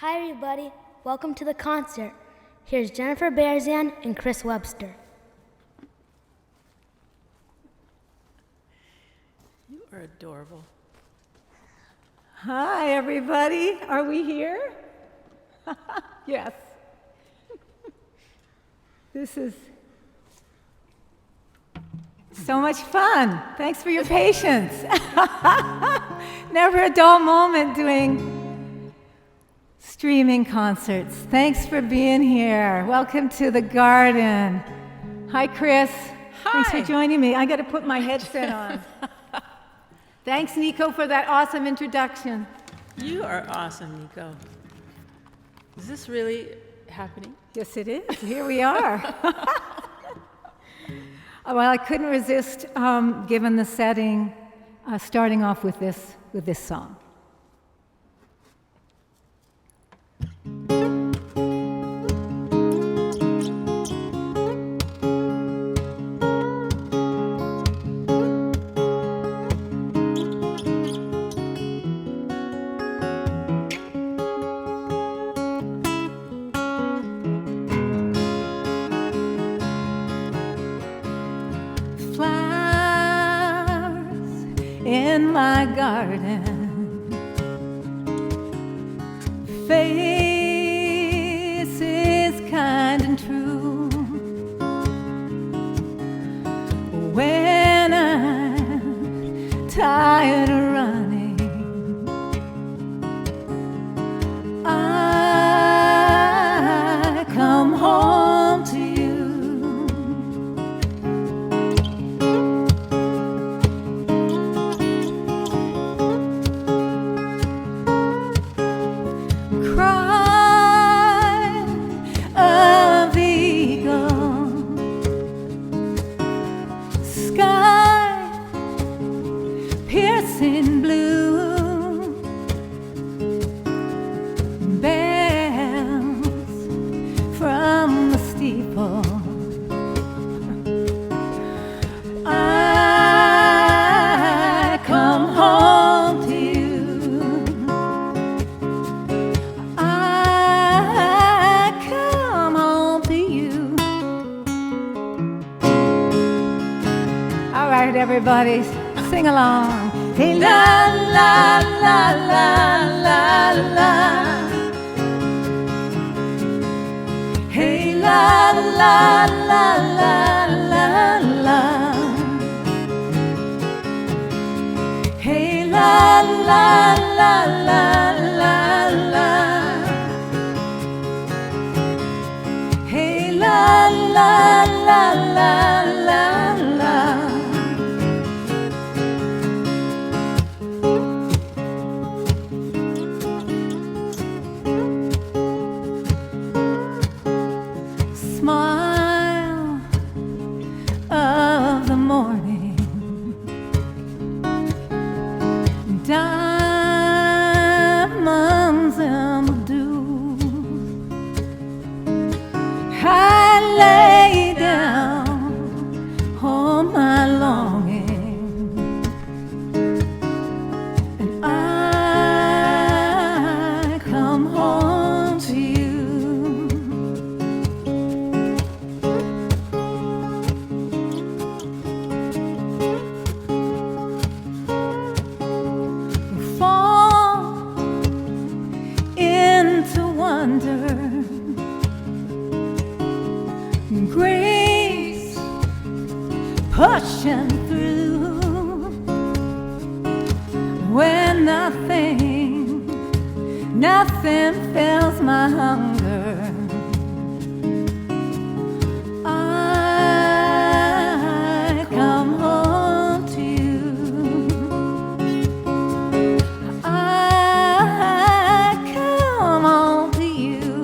Hi everybody, welcome to the concert. Here's Jennifer Berezan and Chris Webster. You are adorable. Hi everybody, are we here? Yes. This is so much fun. Thanks for your patience. Never a dull moment doing streaming concerts. Thanks for being here. Welcome to the garden. Hi, Chris. Hi. Thanks for joining me. I got to put my headset on. Thanks, Nico, for that awesome introduction. You are awesome, Nico. Is this really happening? Yes, it is. Here we are. Well, I couldn't resist, given the setting, starting off with this song. In my garden, faces kind and true. When I'm tired of running, I come home to you. In blue, bells from the steeple. I come home to you. I come home to you. All right, everybody, sing along. Hey, la, la, la, la, la, la. Hey, la, la, la, la, la, la. Hey, la, la, la, la, la, la. Hey, la, la, la, la, la, la. Smile of the morning, diamonds in the dew. I lay down all my longing, and I come home to you. Grace pushing through when nothing fills my hunger. I come home to you. I come home to you.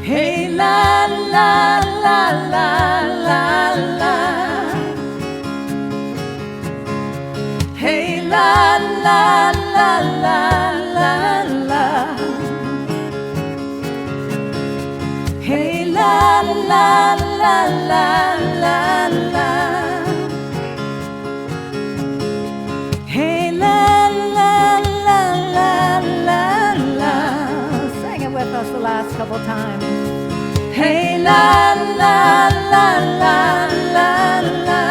Hey, la, la, la, la, la, la. Hey, la, la, la, la, la, la. Hey, la, la, la, la, la, la. Hey, la, la, la, la, la, la.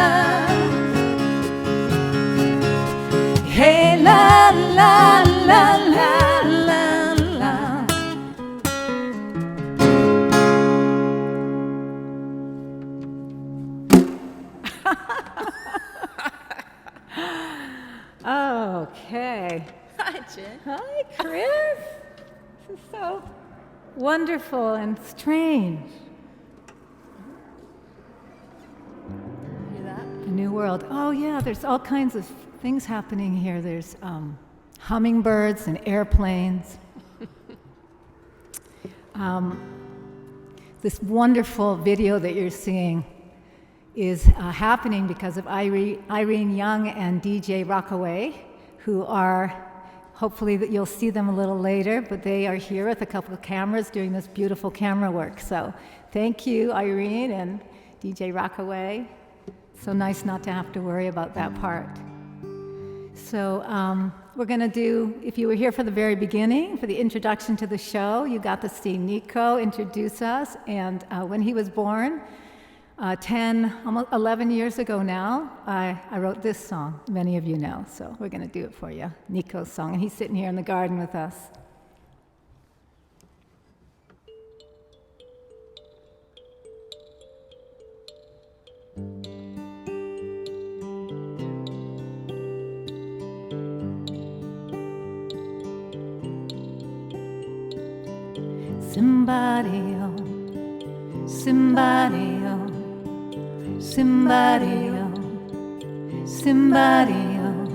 Hey, la, la, la, la, la, la. Okay. Hi, Jen. Hi, Chris. This is so wonderful and strange. Hear that? A new world. Oh, yeah, there's all kinds of things happening here. There's hummingbirds and airplanes. This wonderful video that you're seeing is happening because of Irene Young and DJ Rockaway, who are, hopefully that you'll see them a little later, but they are here with a couple of cameras doing this beautiful camera work. So thank you, Irene and DJ Rockaway. So nice not to have to worry about that part. So we're going to do, if you were here for the very beginning, for the introduction to the show, you got to see Nico introduce us. And when he was born, 10, almost 11 years ago now, I wrote this song, many of you know. So we're going to do it for you, Nico's song. And he's sitting here in the garden with us. Somebody, oh, somebody, oh, somebody, oh, somebody, oh,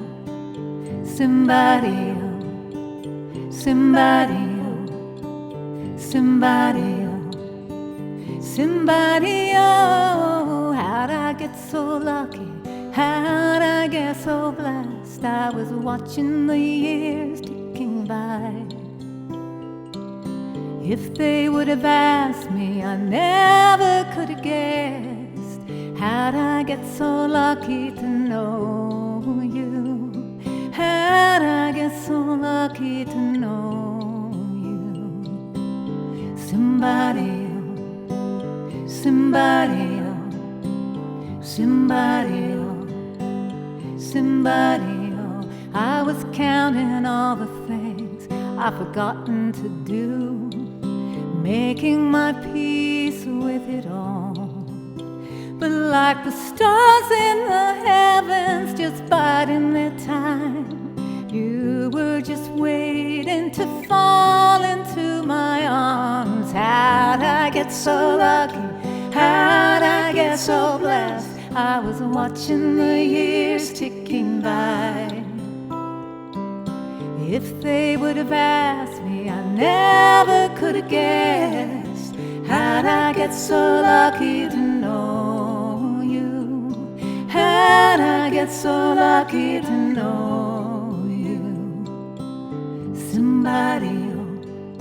somebody, oh, somebody, oh, somebody, oh, somebody, oh, how'd I get so lucky? How'd I get so blessed? I was watching the years ticking by. If they would have asked me, I never could have guessed. How'd I get so lucky to know you? How'd I get so lucky to know you? Somebody, oh, somebody, oh, somebody, oh, somebody, oh. I was counting all the things I've forgotten to do, making my peace with it all. But like the stars in the heavens just biding their time, you were just waiting to fall into my arms. How'd I get so lucky? How'd I get so blessed? I was watching the years ticking by. If they would have asked me, I never could have guessed. How'd I get so lucky to know you? How'd I get so lucky to know you? Somebody,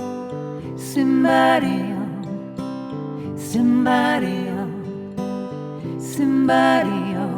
oh, somebody, oh, somebody, oh, somebody, oh.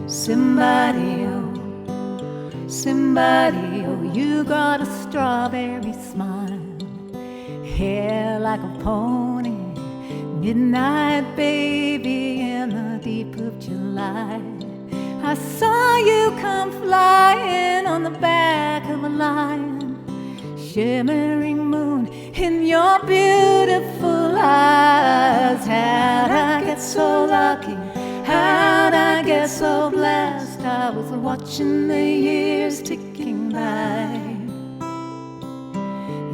Somebody, oh, somebody, oh, you got a strawberry smile, hair like a pony, midnight baby in the deep of July. I saw you come flying on the back of a lion, shimmering moon in your beautiful eyes. How'd I get so lucky? How'd I get so blessed? I was watching the years ticking by.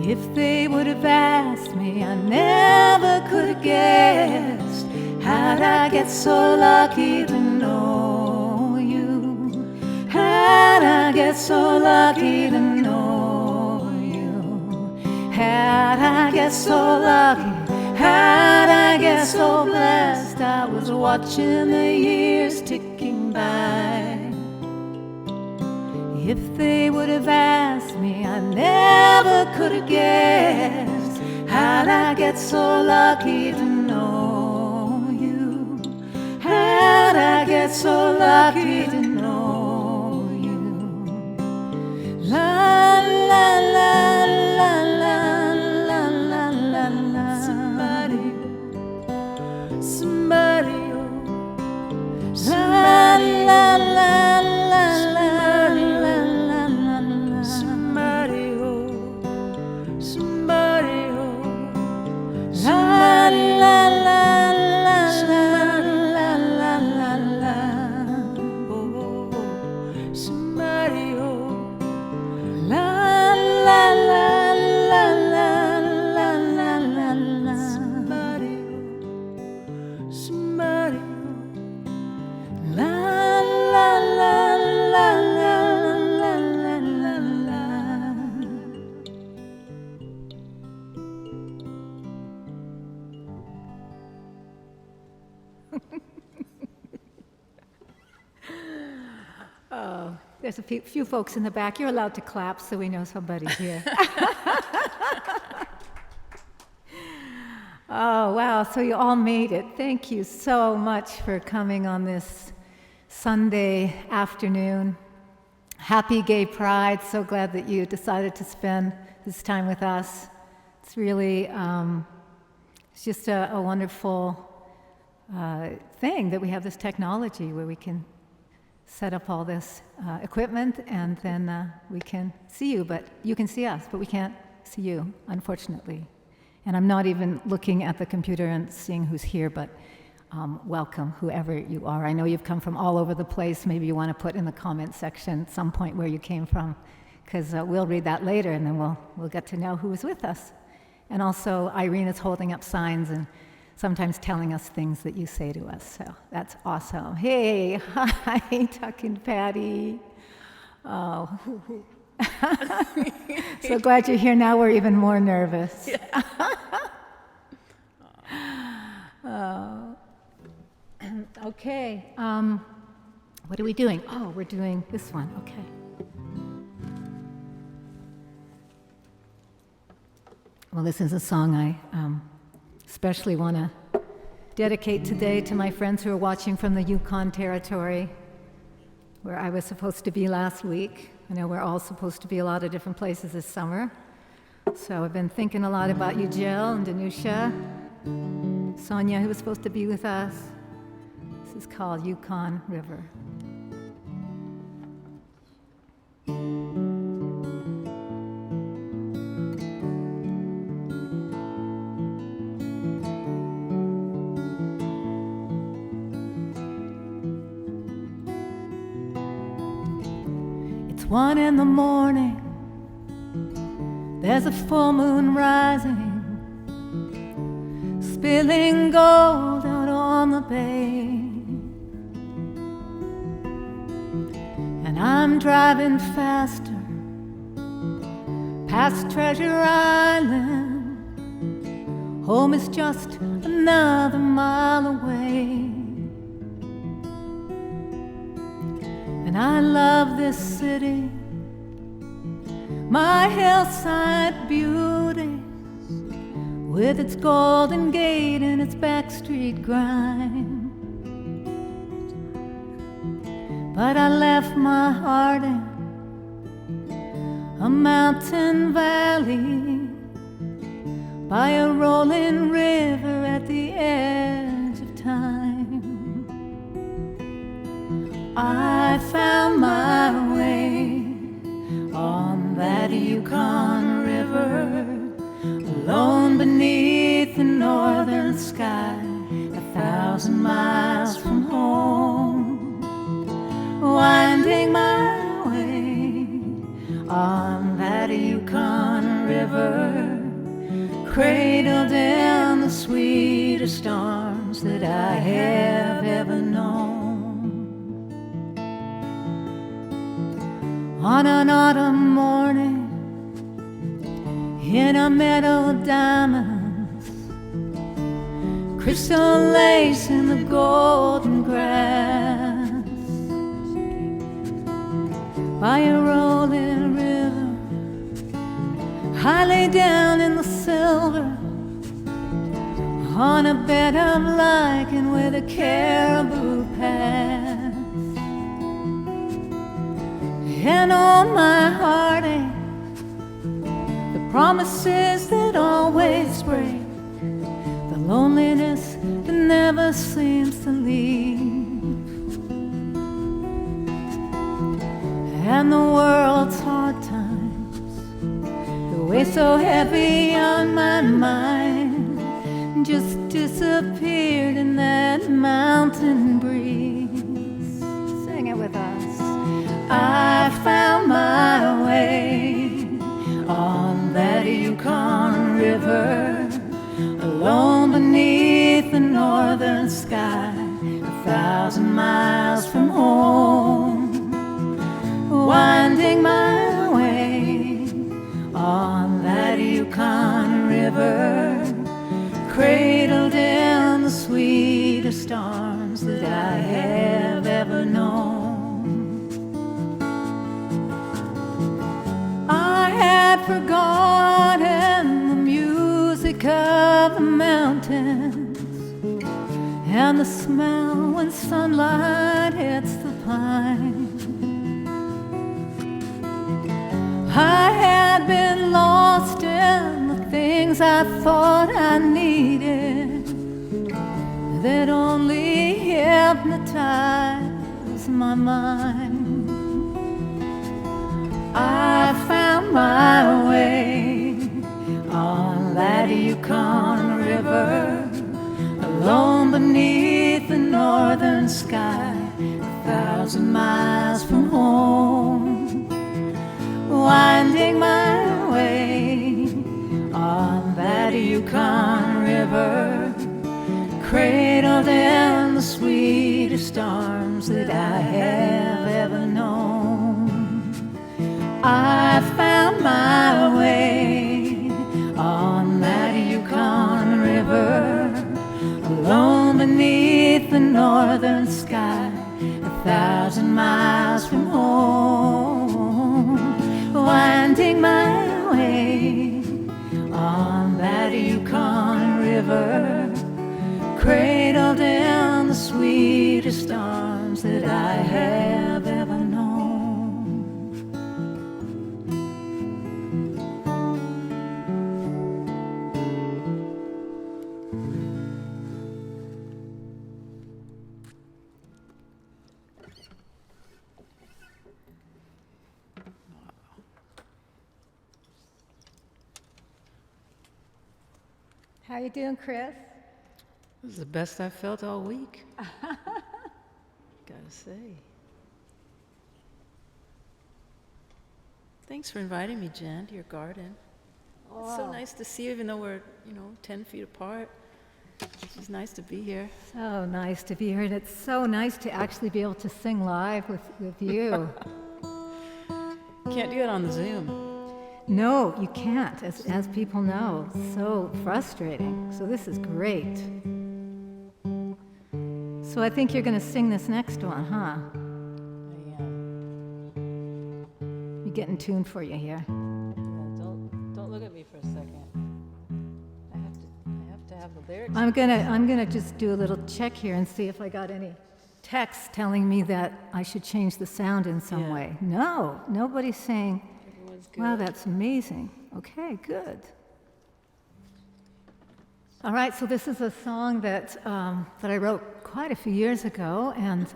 If they would have asked me, I never could have guessed. How'd I get so lucky to know you? How'd I get so lucky to know you? How'd I get so lucky? How'd I get so blessed? I was watching the years ticking by. If they would have asked me, I never could have guessed how'd I get so lucky to know you. How'd I get so lucky to know you? La la la la la la la la la. Somebody, somebody, oh. La la la la la la la la la. Somebody, oh. Somebody, oh. La la la la la la la la la. Oh, somebody, oh. La la la la la la la la la. Somebody, oh. Somebody, oh. La la la la la la la la la. Oh, there's a few folks in the back. You're allowed to clap so we know somebody's here. Oh, wow. So you all made it. Thank you so much for coming on this Sunday afternoon. Happy Gay Pride. So glad that you decided to spend this time with us. It's really, it's just a wonderful thing that we have this technology where we can set up all this equipment and then we can see you, but you can see us, but we can't see you, unfortunately. And I'm not even looking at the computer and seeing who's here, but welcome, whoever you are. I know you've come from all over the place. Maybe you want to put in the comment section at some point where you came from, because we'll read that later, and then we'll get to know who is with us. And also, Irene is holding up signs and sometimes telling us things that you say to us, so that's awesome. Hey, hi, Tuck and Patty. Oh, so glad you're here. Now we're even more nervous. Yeah. Okay, what are we doing? Oh, we're doing this one, okay. Well, this is a song I especially want to dedicate today to my friends who are watching from the Yukon Territory, where I was supposed to be last week. I know we're all supposed to be a lot of different places this summer. So I've been thinking a lot about you, Jill, and Danusha, Sonia, who was supposed to be with us. This is called Yukon River. It's 1 a.m, there's a full moon rising, spilling gold out on the bay. And I'm driving faster past Treasure Island. Home is just another mile away. And I love this city, my hillside beauty, with its Golden Gate and its backstreet grind. But I left my heart in a mountain valley by a rolling river at the edge of time. I found my way on that Yukon River, alone beneath the northern sky, 1,000 miles from home, winding my way on that Yukon River, cradled in the sweetest arms that I have ever known. On an autumn morning, in a meadow of diamonds, crystal lace in the golden grass, by a rolling river. I lay down in the silver on a bed of lichen where the caribou pass. And all my heartache, the promises that always break, the loneliness that never seems to leave, and the world's hard times that weigh so heavy on my mind just disappeared in that mountain breeze. Sing it with us. I found my way on that Yukon River, alone beneath the northern sky, 1,000 miles from home, winding my way on that Yukon River, cradled in the sweetest arms that I have ever known. I had forgotten the music of the mountains and the smell when sunlight hits the pine. I had been lost in the things I thought I needed that only hypnotized my mind. I found my way on that Yukon River, alone beneath the northern sky, 1,000 miles from home, winding my way on that Yukon River, cradled in the sweetest arms that I have ever known. I found my way on that Yukon River, alone beneath the northern sky, 1,000 miles from home, winding my way on that Yukon River, cradled in the sweetest arms that I have ever known. How you doing, Chris? This is the best I've felt all week. Gotta say. Thanks for inviting me, Jen, to your garden. Oh. It's so nice to see you, even though we're, 10 feet apart. It's just nice to be here. So nice to be here, and it's so nice to actually be able to sing live with you. Can't do it on the Zoom. No, you can't, as people know. So frustrating. So this is great. So I think you're going to sing this next one, huh? I am. You're getting tuned for you here. Yeah, don't look at me for a second. I have to have the lyrics. I'm gonna just do a little check here and see if I got any text telling me that I should change the sound in some way. No, nobody's saying. Wow, that's amazing. Okay, good. All right, so this is a song that I wrote quite a few years ago, and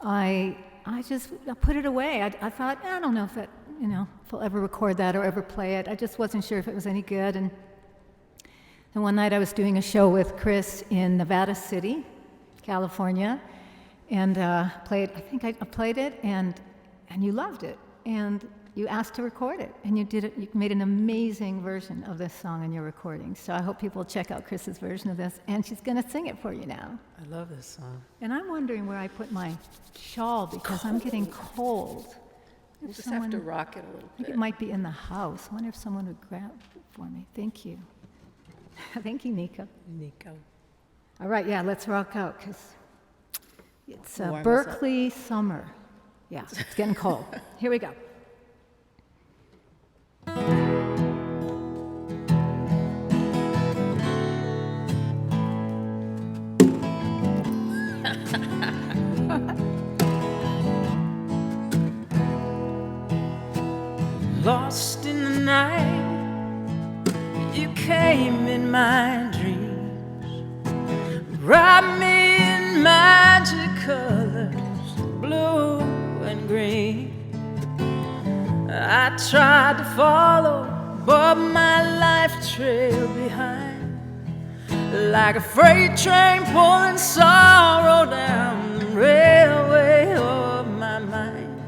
I put it away. I thought, I don't know if that, if I'll ever record that or ever play it. I just wasn't sure if it was any good. And one night I was doing a show with Chris in Nevada City, California, and I think I played it, and you loved it. And you asked to record it, and you did it. You made an amazing version of this song in your recording. So I hope people will check out Chris's version of this, and she's going to sing it for you now. I love this song. And I'm wondering where I put my shawl because I'm getting cold. We'll just have to rock it a little I think bit. it might be in the house. I wonder if someone would grab it for me. Thank you. Thank you, Nico. Nico. All right, yeah, let's rock out because it's Warm us up. Berkeley Summer. Yeah, it's getting cold. Here we go. Lost in the night, you came in my dreams, wrapped me in magic colors, blue and green. I tried to follow, but my life trailed behind, like a freight train pulling sorrow down the railway of my mind.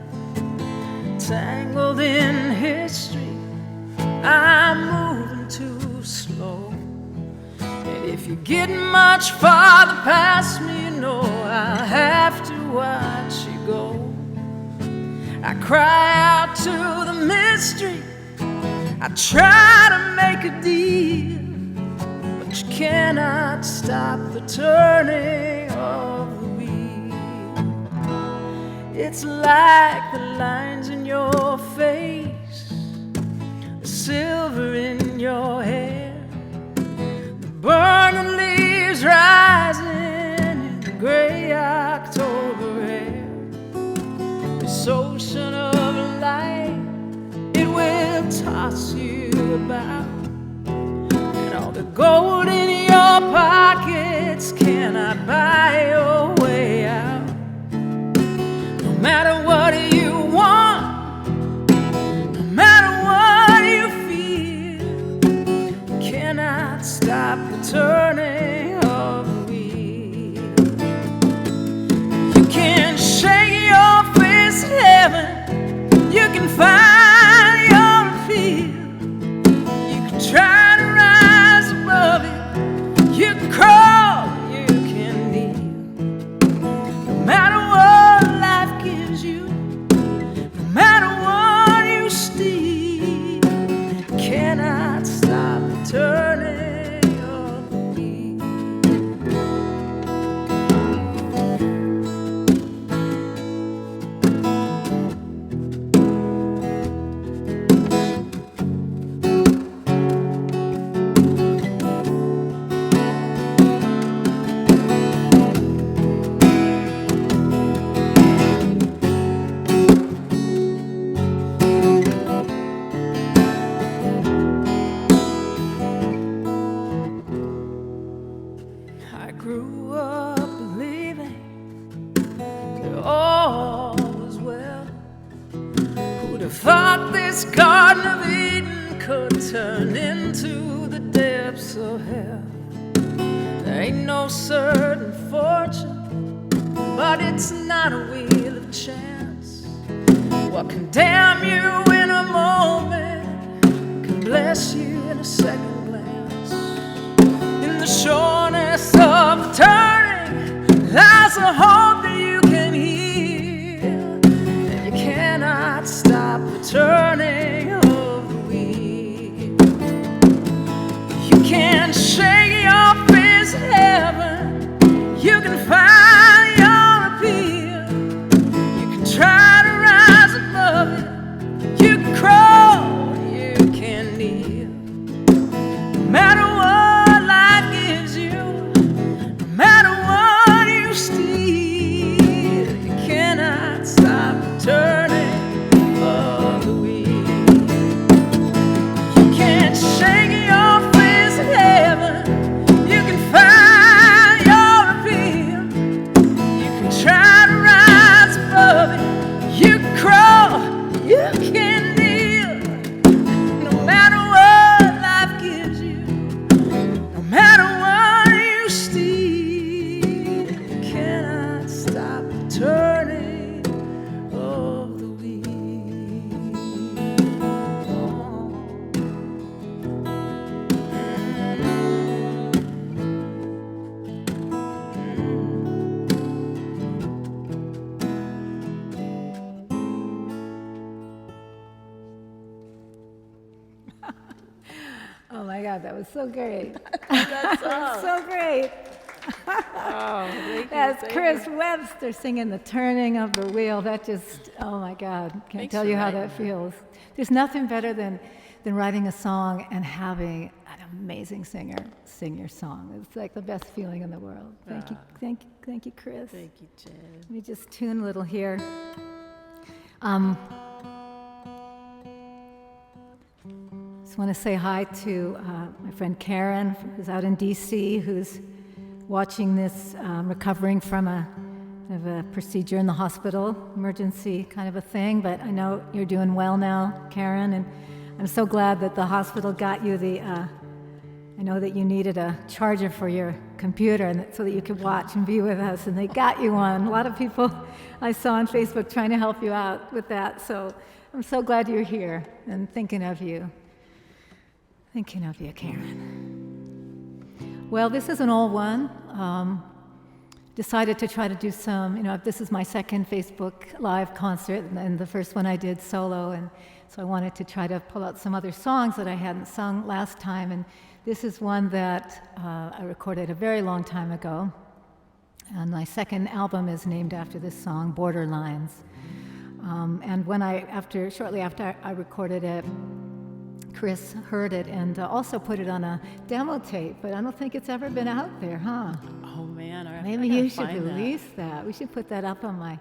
Tangled in history, I'm moving too slow. And if you get much farther past me, you know I'll have to watch you go. I cry out to the mystery, I try to make a deal, but you cannot stop the turning of the wheel. It's like the lines in your face, the silver in your hair, the burning leaves rising in the gray October air. This ocean of light, it will toss you about, and all the gold in your pockets cannot buy your way out. No matter what you want, no matter what you feel, you cannot stop the turning of the wheel. You can shake your fist at heaven, you can find your appeal, you can try to rise above it, you can crawl, you can kneel. No matter what life gives you, no matter what you steal, cannot stop the turning of the wheel. I grew up believing that all was well. Who'd have thought this Garden of Eden could turn into the depths of hell? There ain't no certain fortune, but it's not a wheel of chance. What can damn you in a moment can bless you in a second glance. In the sureness of the turning lies a hope that you can heal, and you cannot stop the turning of the wheel. You can shake your fist at heaven, you can find your appeal, you can try to rise above it, you can crawl, you can kneel. No matter what life gives you, no matter what you steal, you cannot stop the turning of the wheel. You can't shake your fist at heaven, you can find your appeal, you can try to rise above it, you can crawl, you can kneel. No matter what life gives you, no matter what you steal, you cannot stop the turning of the wheel. Oh my God, that was so great. That was so great. Oh, thank you. That's thank Chris you. Webster singing The Turning of the Wheel. That just, oh my God, can't Thanks tell for you how writing that that. feels. There's nothing better than writing a song and having an amazing singer sing your song. It's like the best feeling in the world. Thank you, thank you, Chris. Thank you, Jen. Let me just tune a little here. Just want to say hi to my friend Karen, who's out in D.C., who's watching this, recovering from a procedure in the hospital, emergency kind of a thing. But I know you're doing well now, Karen, and I'm so glad that the hospital got you the. I know that you needed a charger for your computer and so that you could watch and be with us, and they got you one. A lot of people I saw on Facebook trying to help you out with that, so I'm so glad you're here and thinking of you. Thinking of you, Karen. Well, this is an old one. Decided to try to do some, this is my second Facebook Live concert, and the first one I did solo, and so I wanted to try to pull out some other songs that I hadn't sung last time, and this is one that I recorded a very long time ago, and my second album is named after this song, Borderlines. And shortly after I recorded it, Chris heard it and also put it on a demo tape, but I don't think it's ever been out there, huh? Oh man, Maybe you should release that. We should put that up on my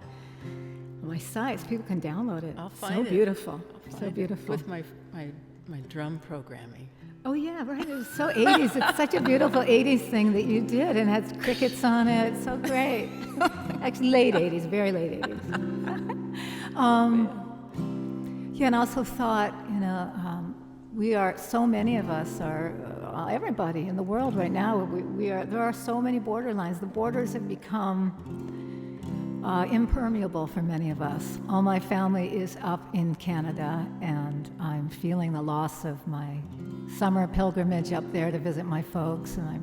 site so people can download it. I'll find so it. beautiful. I'll So find it beautiful. with my drum programming. Oh yeah, right. It was so 80s. It's such a beautiful 80s thing that you did, and has crickets on it. It's so great. Actually, late 80s, very late 80s. Yeah, and I also thought, we are, so many of us are, everybody in the world right now, there are so many borderlines. The borders have become impermeable for many of us. All my family is up in Canada, and I'm feeling the loss of my summer pilgrimage up there to visit my folks and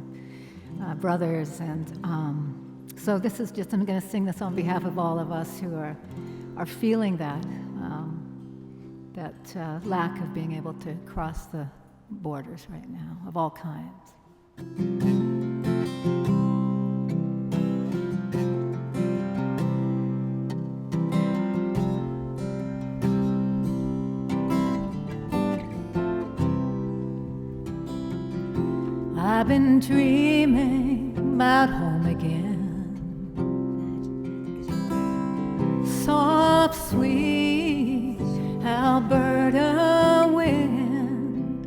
my brothers. And so this is just, I'm going to sing this on behalf of all of us who are feeling that lack of being able to cross the borders right now, of all kinds. I've been dreaming about home again, soft, sweet Alberta wind,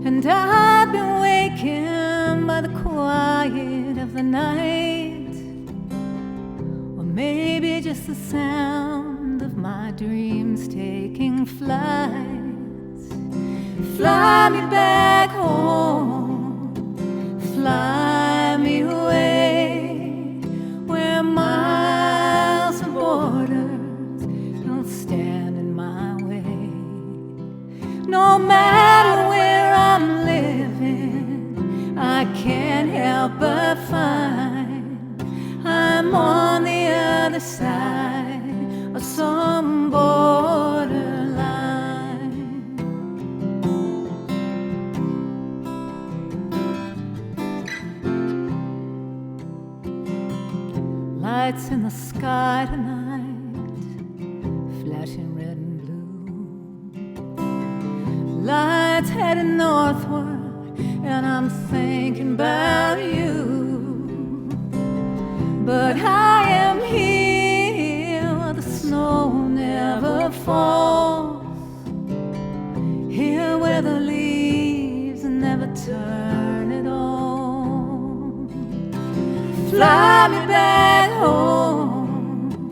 and I've been waking by the quiet of the night, or maybe just the sound of my dreams taking flight. Fly me back home, fly me away, where miles of borders don't stand in my way. No matter where I'm living, I can't help but find I'm on the other side of some borderline. Lights in the sky tonight, flashing red and blue. Lights heading northward, and I'm thinking about you. But I am here where the snow never falls, here where the leaves never turn at all. Fly me back home,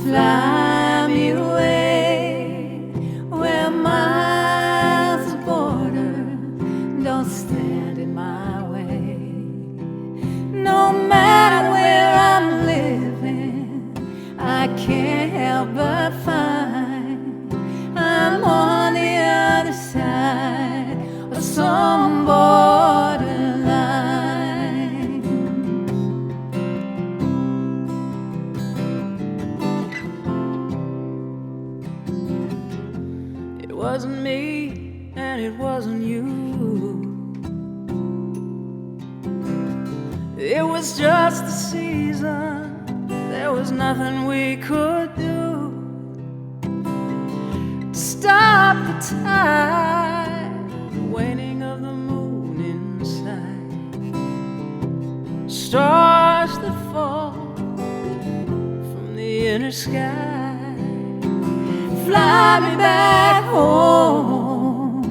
fly me away, where miles of border don't stand in my way. No matter where I'm living, I can't help but find I'm on the other side of some borderline. It wasn't me, and it wasn't you. It was just the season, there was nothing we could do to stop the tide, the waning of the moon inside, stars that fall from the inner sky. Fly me back home,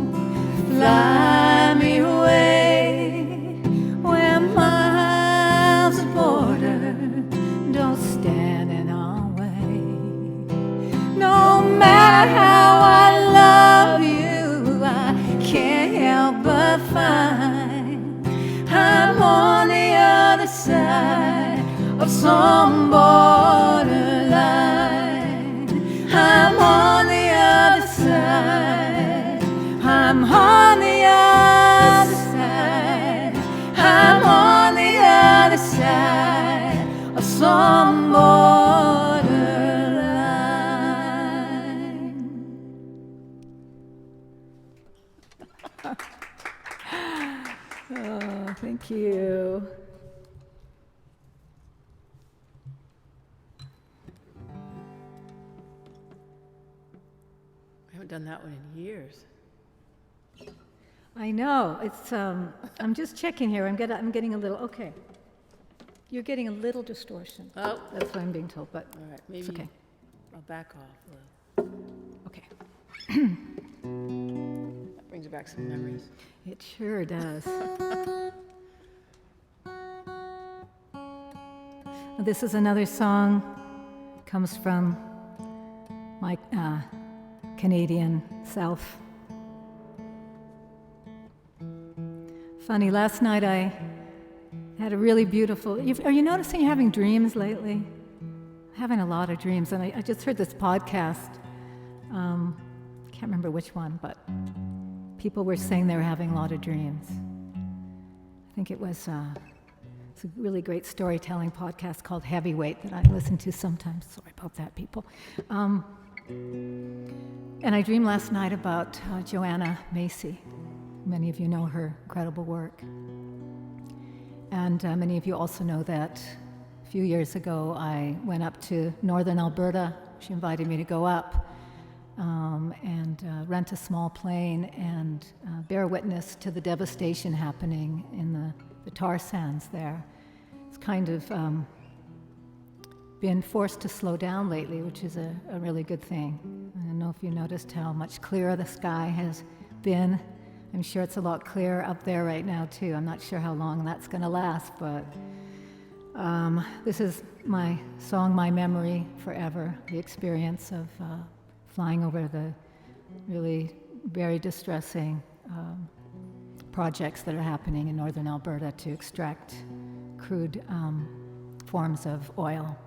fly me away, where miles of border don't stand in our way. No matter how I love you, I can't help but find I'm on the other side of some borderline. I'm on the other side. I'm on the other side. I'm on the other side of some borderline. Oh, thank you. I haven't done that one in years. I know. It's. I'm just checking here. I'm getting a little. Okay. You're getting a little distortion. Oh, That's what I'm being told, but all right, maybe it's okay. I'll back off a little. Okay. That brings back some memories. It sure does. This is another song. Comes from my Canadian self. Funny, last night I had a really beautiful. Are you noticing you're having dreams lately? I'm having a lot of dreams, and I just heard this podcast. Can't remember which one, but people were saying they were having a lot of dreams. I think it was it's a really great storytelling podcast called Heavyweight that I listen to sometimes. Sorry about that, people. And I dreamed last night about Joanna Macy. Many of you know her incredible work. And many of you also know that a few years ago I went up to northern Alberta. She invited me to go up and rent a small plane and bear witness to the devastation happening in the tar sands there. It's kind of been forced to slow down lately, which is a really good thing. I don't know if you noticed how much clearer the sky has been. I'm sure it's a lot clearer up there right now, too. I'm not sure how long that's going to last, but this is my song, My Memory Forever, the experience of flying over the really very distressing projects that are happening in northern Alberta to extract crude forms of oil.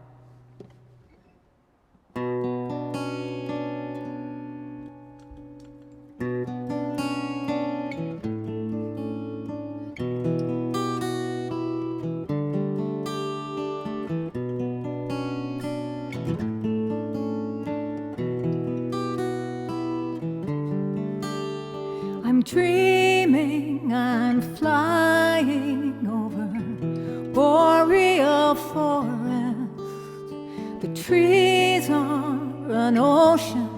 I'm dreaming I'm flying over boreal forest. The trees are an ocean,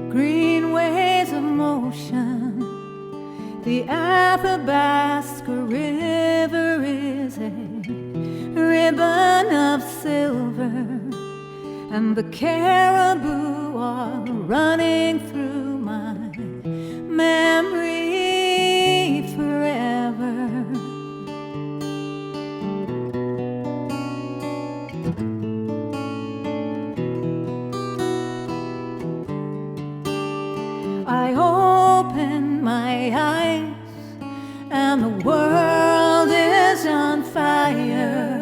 green waves of motion. The Athabasca River is a ribbon of silver, and the caribou are running through my memory forever. I open my eyes and the world is on fire.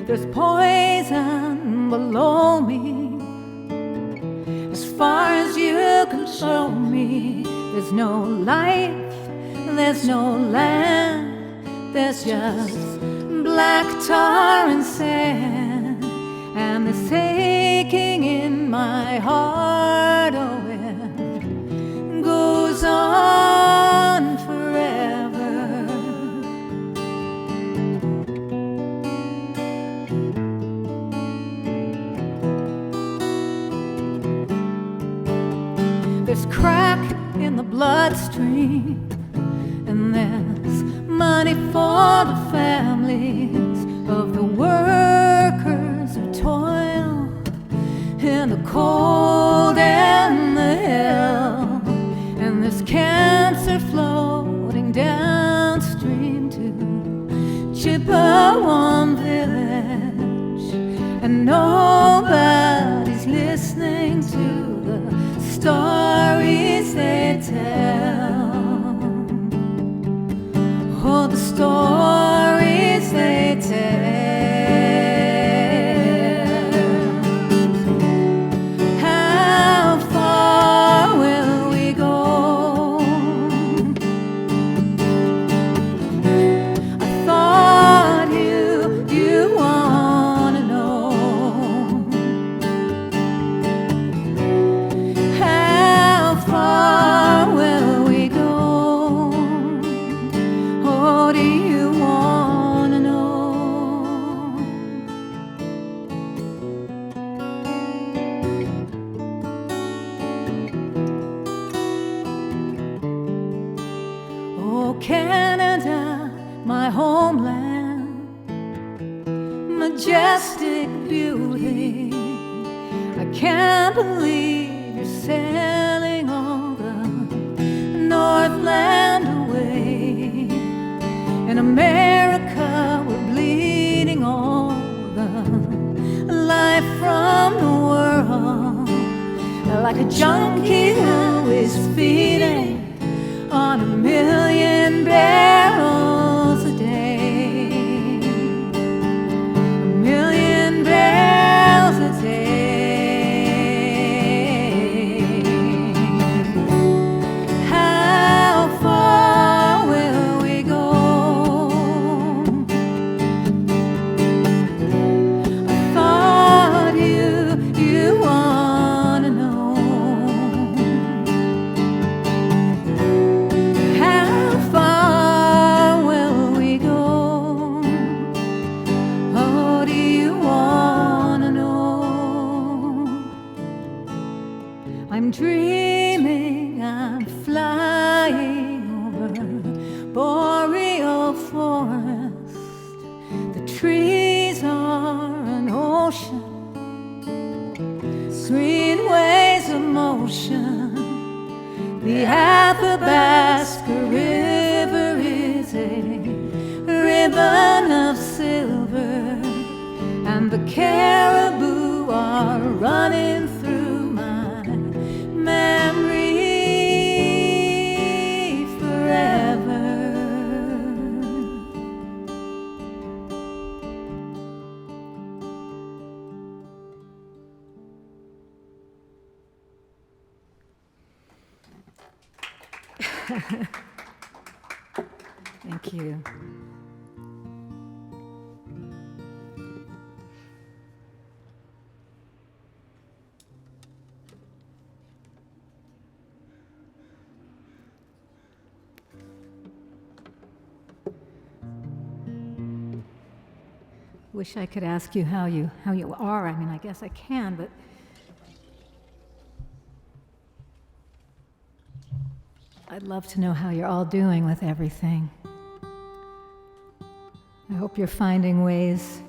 There's poison below me. As far as you can show me, there's no life, there's no land, there's just black tar and sand, and this aching in my heart, oh, it goes on forever. There's crack in the bloodstream, and there's money for the families of the workers who toil in the cold and the hell. And there's cancer floating downstream to Chippewa Village, and nobody's listening to the stories they tell. Oh, the stories they tell. How far will we go? I thought you wanna know. How far will we go? Oh, do you wanna know? Oh, Canada, my homeland, majestic beauty. I can't believe you're sailing all the Northland away. In America, we're bleeding all the life from the world, like a junkie who is feeding on 1,000,000 barrels a day. 1,000,000 barrels a day. How far will we go? I thought you wanna know. How far will we go? Oh, do you wanna know? I'm dreaming I'm flying over boreal forest. The trees are an ocean, green waves of motion. The Athabasca River is a ribbon of silver, and the caribou are running through my memory forever. Thank you. Wish I could ask you how you are. I mean, I guess I can, but I'd love to know how you're all doing with everything. I hope you're finding ways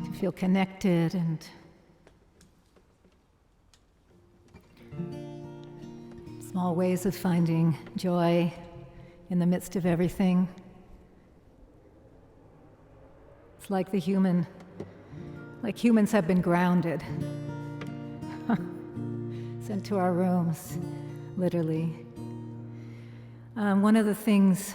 to feel connected and small ways of finding joy in the midst of everything. It's like humans have been grounded, sent to our rooms, literally. One of the things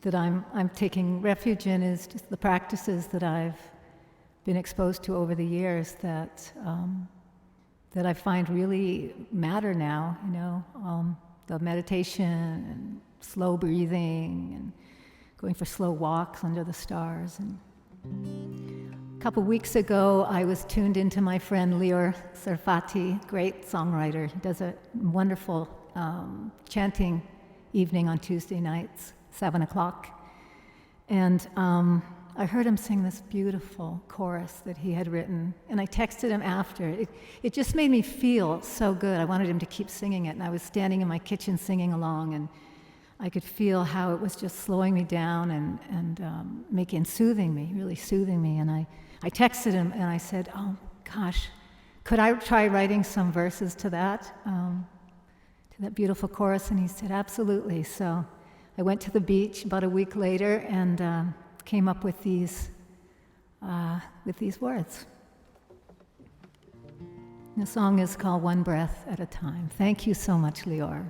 that I'm taking refuge in is just the practices that I've been exposed to over the years that I find really matter now. The meditation and slow breathing and going for slow walks under the stars. And a couple weeks ago, I was tuned into my friend Lior Sarfati, great songwriter. He does a wonderful chanting evening on Tuesday nights, 7 o'clock. And I heard him sing this beautiful chorus that he had written, and I texted him after. It just made me feel so good. I wanted him to keep singing it, and I was standing in my kitchen singing along, and I could feel how it was just slowing me down and soothing me, really soothing me. And I texted him, and I said, oh, gosh, could I try writing some verses to that beautiful chorus? And he said, absolutely. So I went to the beach about a week later and came up with these words. The song is called One Breath at a Time. Thank you so much, Lior.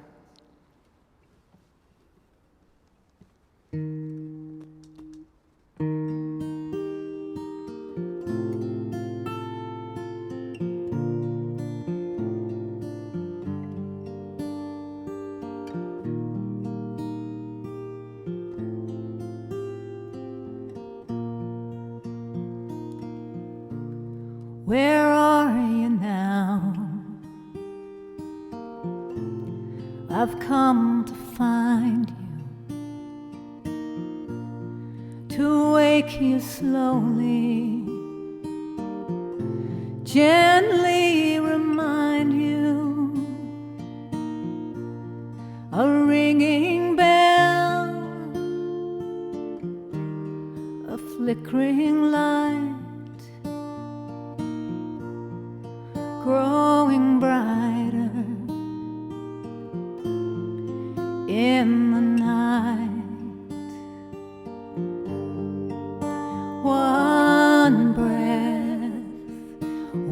Where are you now? I've come to find you, to wake you slowly, gently remind you, a ringing bell, a flickering light, growing brighter in the night.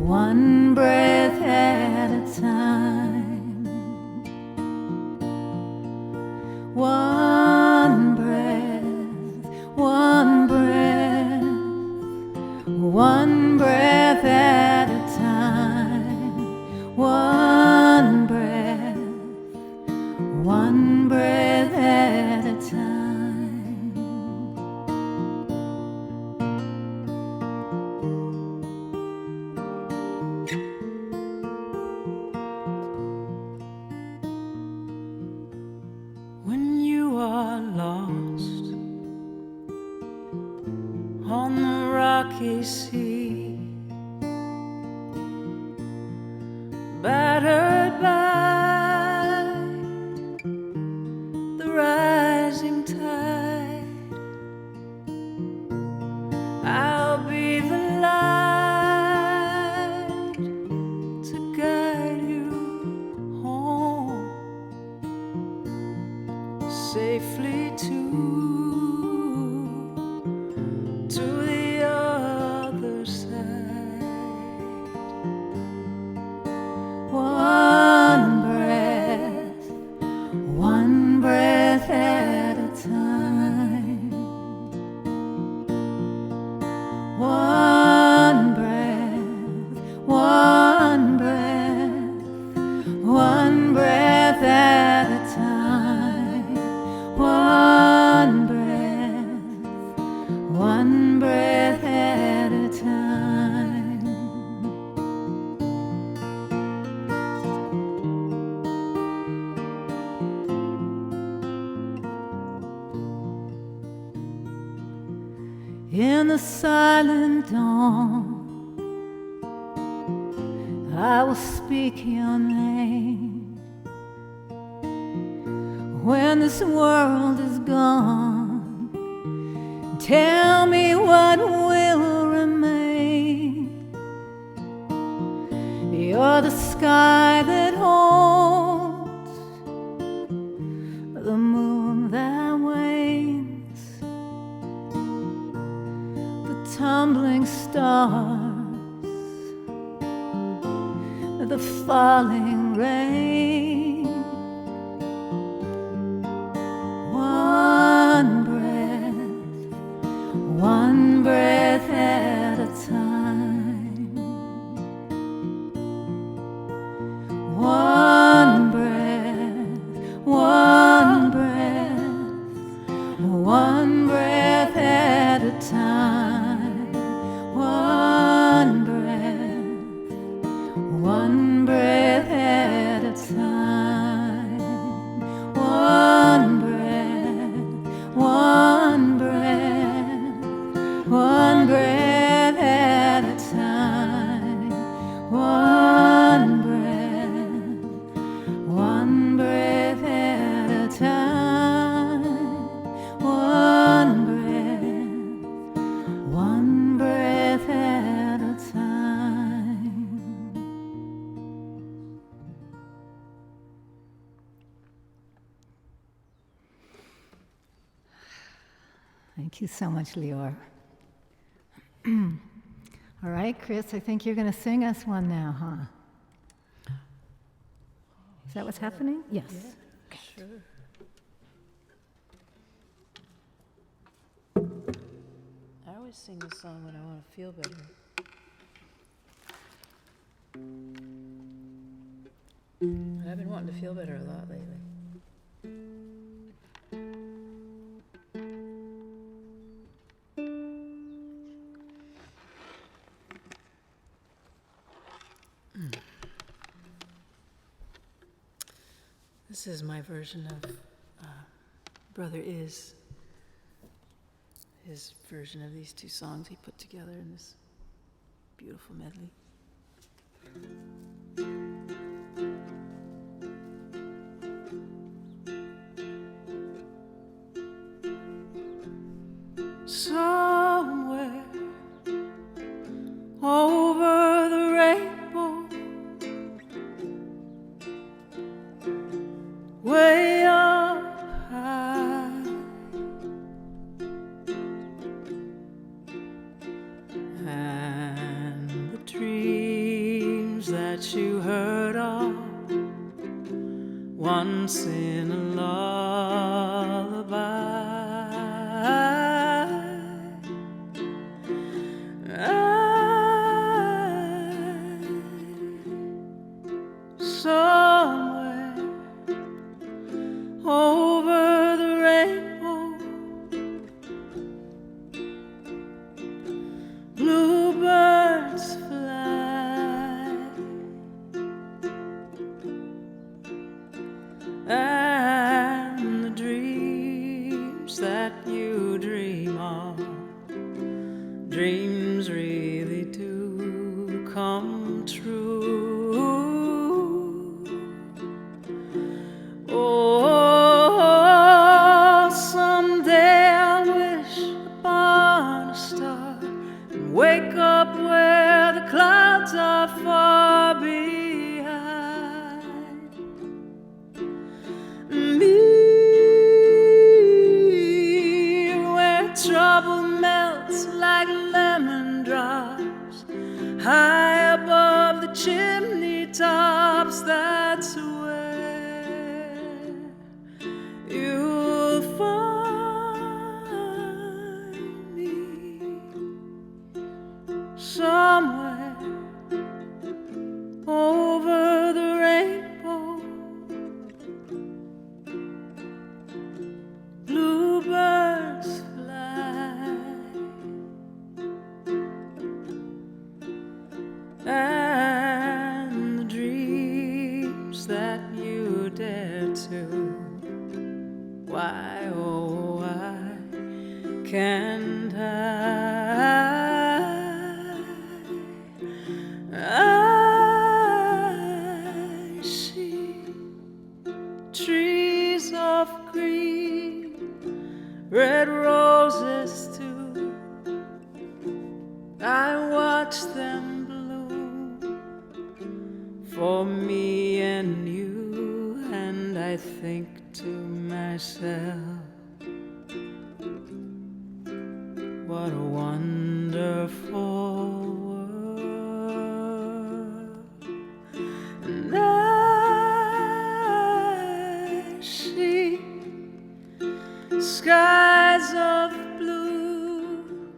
One breath at a time. One breath, one breath, one breath at a time. One breath at a time. When you are lost on the rocky sea, battered by the rising tide, I'll be the light to guide you home safely to the other side. One breath at a time. One breath, one breath at a time. One breath at a time. In the silent dawn, I will speak your name. When this world is gone, tell me what will remain. You're the sky that holds the moon that wanes, the tumbling stars, the falling rain. One breath at a time. One breath, one breath at a time. One breath at a time. One breath you so much, Lior. All right, Chris, I think you're going to sing us one now, huh? Is that what's happening? Yes. Yeah, sure. I always sing this song when I want to feel better. I've been wanting to feel better a lot lately. This is my version of Brother Is, his version of these two songs he put together in this beautiful medley. Somewhere over the rainbow, way up high, and the dreams that you heard of once in a lullaby. Somewhere over the rainbow, bluebirds fly, and the dreams that you dream of, dreams really do come true. Oh, someday I'll wish upon a star and wake up where the clouds are far behind me, where trouble melts like lemon drops high above the chimney tops. That's you'll find me somewhere over the rainbow, bluebirds fly, and the dreams that you dare to, why, oh, why can't I see trees of green, red roses too. I watch them bloom for me and you, and I think to myself, what a wonderful world. And I see skies of blue,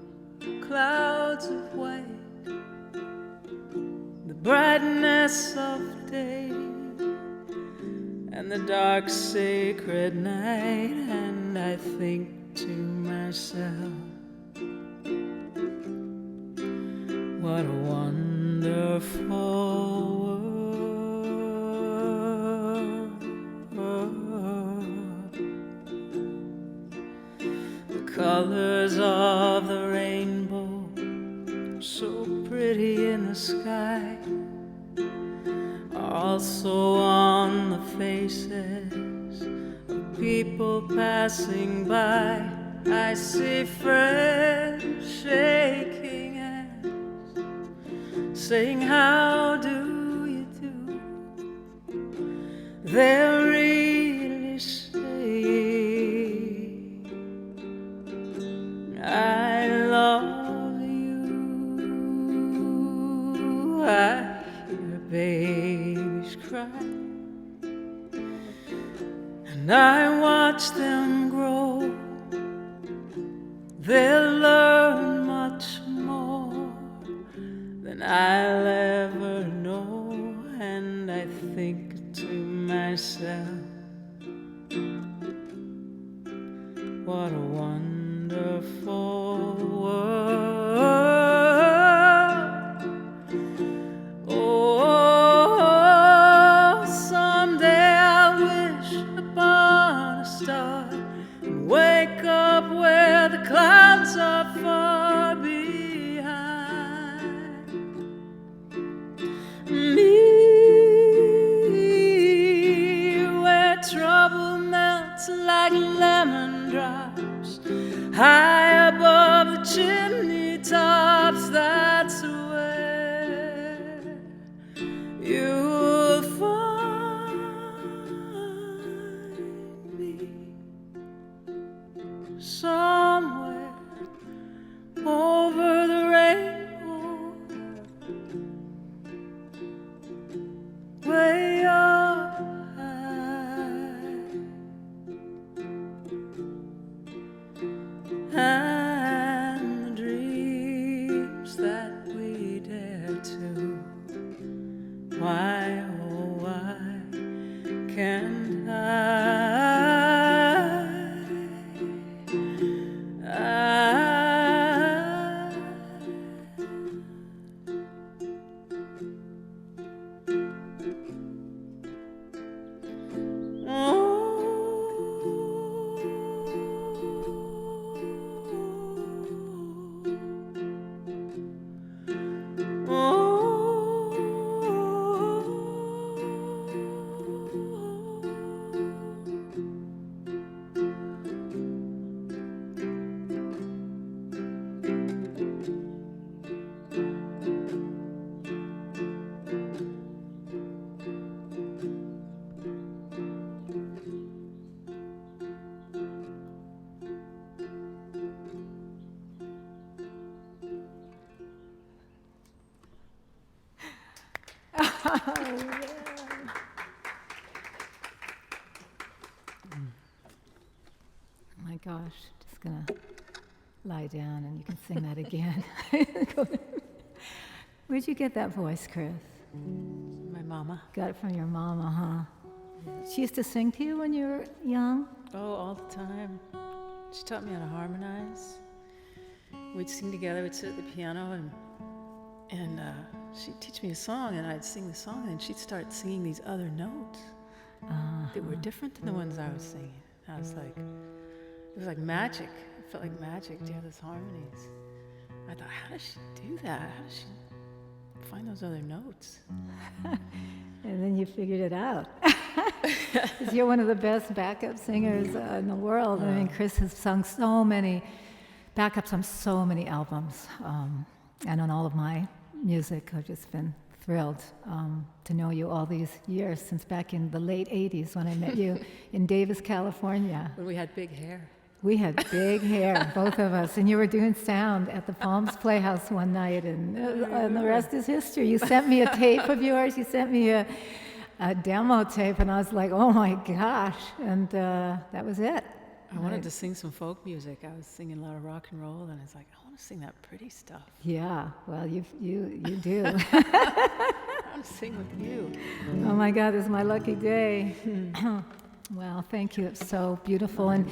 clouds of white, the brightness of day and the dark sacred night, and I think to myself, what a wonderful world. The colors of the rainbow, so pretty in the sky, are also on the faces of people passing by. I see friends shaking hands, saying, how do you do? They're really saying, watch them grow, they'll learn much more than I'll ever know. And I think to myself, what a wonderful world. Oh, someday I'll wish upon a star and wake up where the clouds are far behind me, where trouble melts like lemon drops high above the chimney tops. That's where you'll find me, somewhere over the rainbow, way up high. And the dreams that we dare to, why, oh why can't My gosh, just gonna lie down and you can sing that again. Where'd you get that voice, Chris? My mama. Got it from your mama, huh? She used to sing to you when you were young? Oh, all the time. She taught me how to harmonize. We'd sing together, we'd sit at the piano, and she'd teach me a song, and I'd sing the song, and she'd start singing these other notes that were different than the ones I was singing. I was like, it was like magic. It felt like magic to hear those harmonies. I thought, how does she do that? How does she find those other notes? And then you figured it out. 'Cause you're one of the best backup singers in the world. I mean, Chris has sung so many backups on so many albums, and on all of my music. I've just been thrilled to know you all these years, since back in the late 80s when I met you in Davis, California. When we had big hair. We had big hair, both of us, and you were doing sound at the Palms Playhouse one night, and the rest is history. You sent me a tape of yours, you sent me a demo tape, and I was like, oh my gosh, and that was it. I wanted to sing some folk music. I was singing a lot of rock and roll, and I was like, I want to sing that pretty stuff. Yeah, well, you do. I want to sing with you. Oh my God, this is my lucky day. Well, thank you. It's so beautiful. And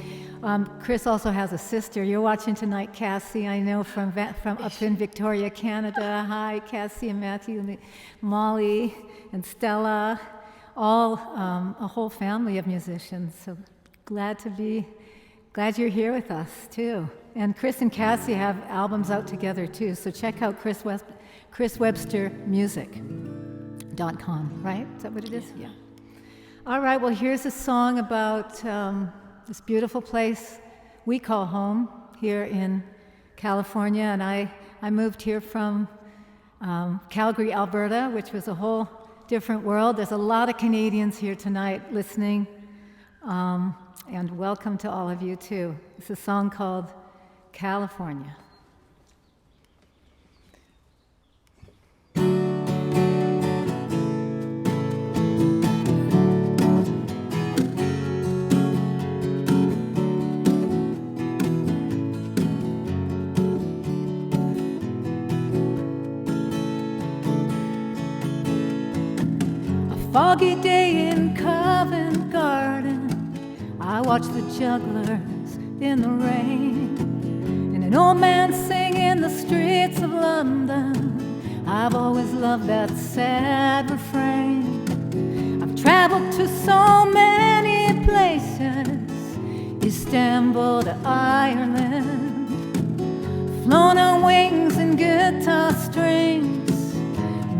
Chris also has a sister. You're watching tonight, Cassie, I know, from up in Victoria, Canada. Hi, Cassie and Matthew and Molly and Stella, all a whole family of musicians. So glad you're here with us, too. And Chris and Cassie have albums out together, too. So check out chriswebstermusic.com, right? Is that what it is? Yeah. All right, well, here's a song about this beautiful place we call home here in California. And I moved here from Calgary, Alberta, which was a whole different world. There's a lot of Canadians here tonight listening. And welcome to all of you, too. It's a song called California. foggy day in Covent Garden, I watch the jugglers in the rain, and an old man sing in the streets of London. I've always loved that sad refrain. I've traveled to so many places, Istanbul to Ireland, flown on wings and guitar strings,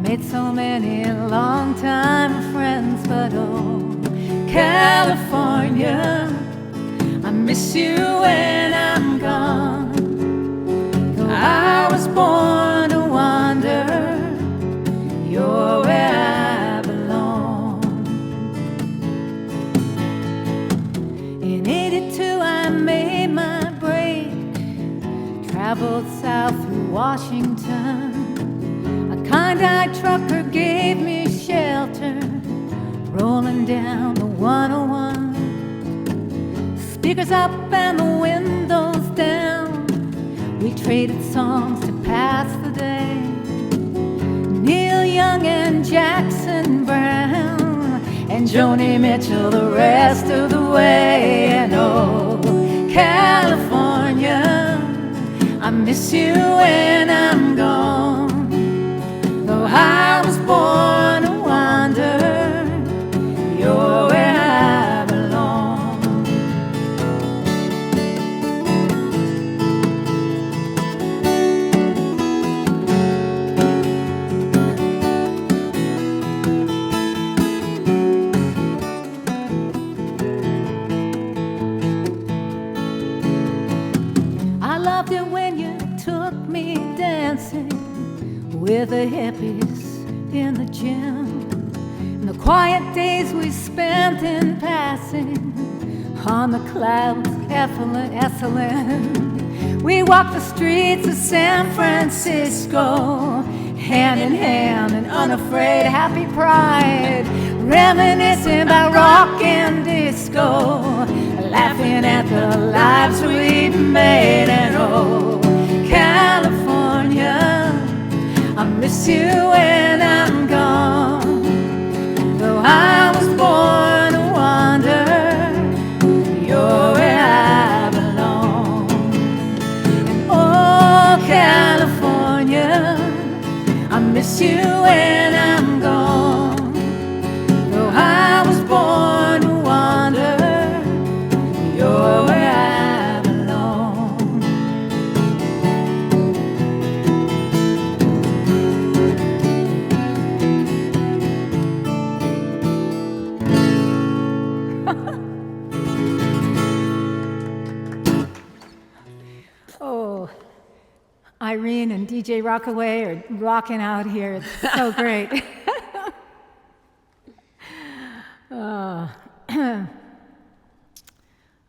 made so many long-time friends. But oh, California, I miss you when I'm gone. Though I was born to wander, you're where I belong. In '82 I made my break, traveled south through Washington. A kind-eyed trucker gave me shelter, rolling down the 101. Speakers up and the windows down, we traded songs to pass the day. Neil Young and Jackson Brown, and Joni Mitchell the rest of the way. And oh, California, I miss you when I'm gone. Though I was born to wander, you're where I belong. I loved it when you took me dancing with the hippies in the gym, and the quiet days we spent in passing on the clouds, Esalen. We walked the streets of San Francisco, hand in hand and unafraid, happy pride, reminiscing about rock and disco, laughing at the lives we'd made. And oh, California, I miss you when I'm gone. Though I was born to wander, you're where I belong. And oh, California, I miss you when I'm gone. Though I was born to wander, you're where I belong. Oh, Irene and DJ Rockaway are rocking out here. It's so great. Oh.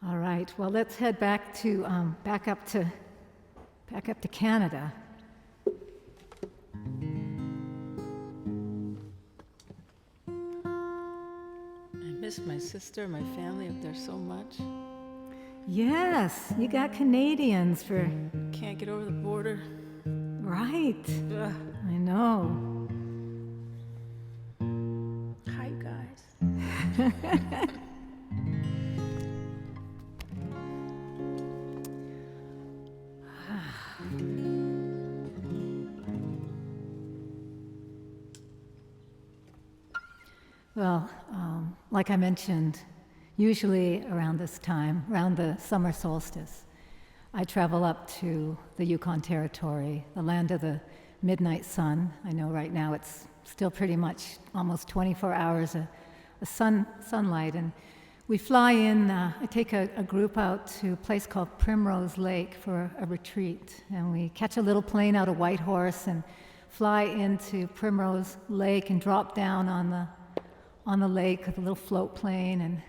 All right. Well, let's head back up to Canada. I miss my sister, my family up there so much. Yes, you got Canadians for Can't get over the border. right. Ugh. I know. Hi, guys. Well, like I mentioned, usually around this time, around the summer solstice, I travel up to the Yukon Territory, the land of the midnight sun. I know right now it's still pretty much almost 24 hours of sunlight, and we fly in. I take a group out to a place called Primrose Lake for a retreat, and we catch a little plane out of Whitehorse and fly into Primrose Lake and drop down on the lake with a little float plane. And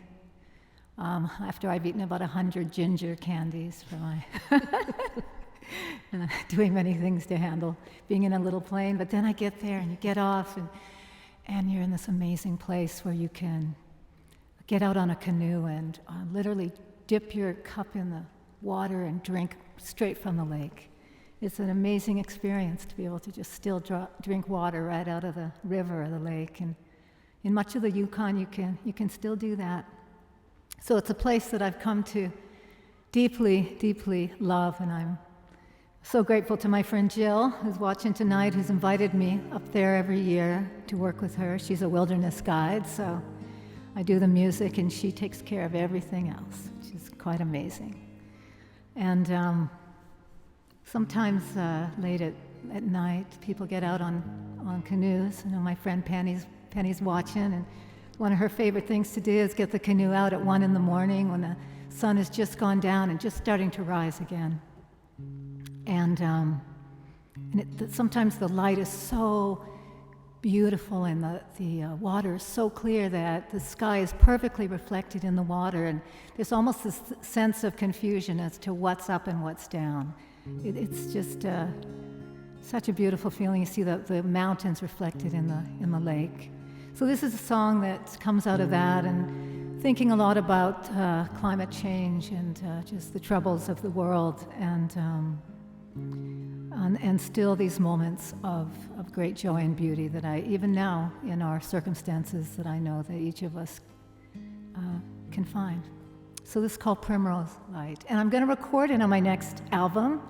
after I've eaten about 100 ginger candies for my and I'm doing many things to handle being in a little plane, but then I get there and you get off and you're in this amazing place where you can get out on a canoe and literally dip your cup in the water and drink straight from the lake. It's an amazing experience to be able to just still drink water right out of the river or the lake, and in much of the Yukon, you can still do that. So it's a place that I've come to deeply, deeply love, and I'm so grateful to my friend Jill, who's watching tonight, who's invited me up there every year to work with her. She's a wilderness guide, so I do the music, and she takes care of everything else, which is quite amazing. And sometimes late at night, people get out on canoes. You know, my friend Penny's watching, and one of her favorite things to do is get the canoe out at 1 in the morning when the sun has just gone down and just starting to rise again. And sometimes the light is so beautiful and the water is so clear that the sky is perfectly reflected in the water, and there's almost this sense of confusion as to what's up and what's down. It's just such a beautiful feeling. You see the mountains reflected in the lake. So this is a song that comes out of that, and thinking a lot about climate change and just the troubles of the world, and still these moments of great joy and beauty that even now in our circumstances, that I know that each of us can find. So this is called Primrose Light, and I'm going to record it on my next album,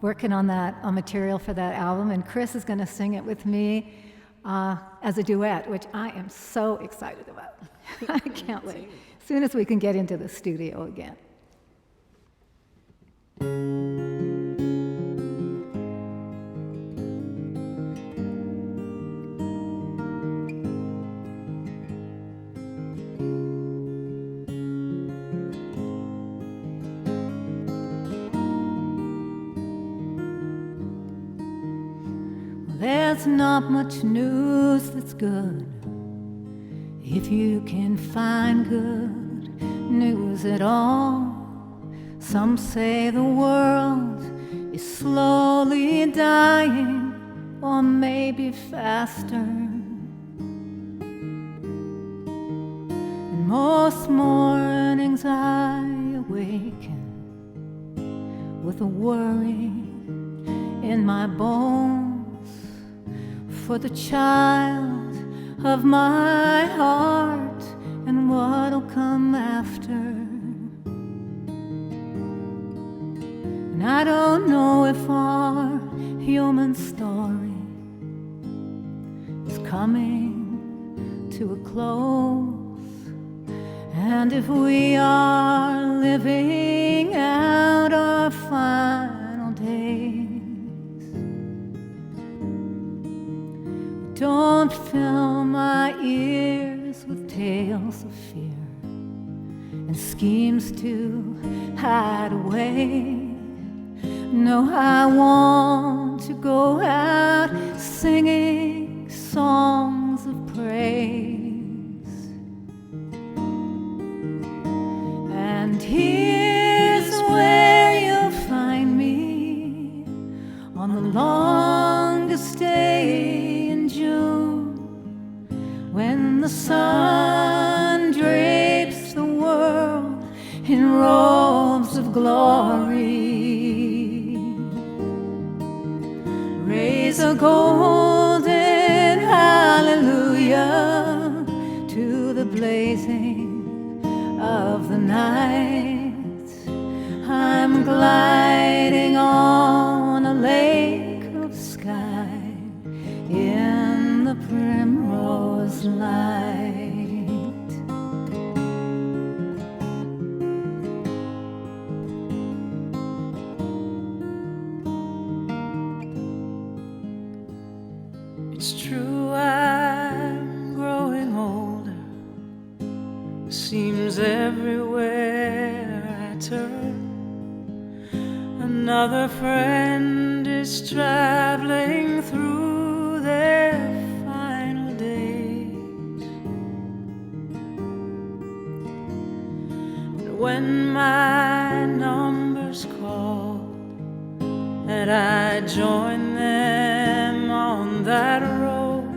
working on material for that album, and Chris is going to sing it with me as a duet, which I am so excited about. I can't wait. As soon as we can get into the studio again. There's not much news that's good if you can find good news at all. Some say the world is slowly dying, or maybe faster. And most mornings I awaken with a worry in my bones for the child of my heart and what'll come after. And I don't know if our human story is coming to a close, and if we are living out our final days. Don't fill my ears with tales of fear and schemes to hide away. No, I want to go out singing songs of praise. And here's where you'll find me on the longest day in June, when the sun drapes the world in robes of glory. Raise a golden hallelujah to the blazing of the night. I'm gliding on a lake of sky in the primrose light. It's true, I'm growing older. Seems everywhere I turn, another friend is traveling through their final days. And when my number's called and I join them on that road,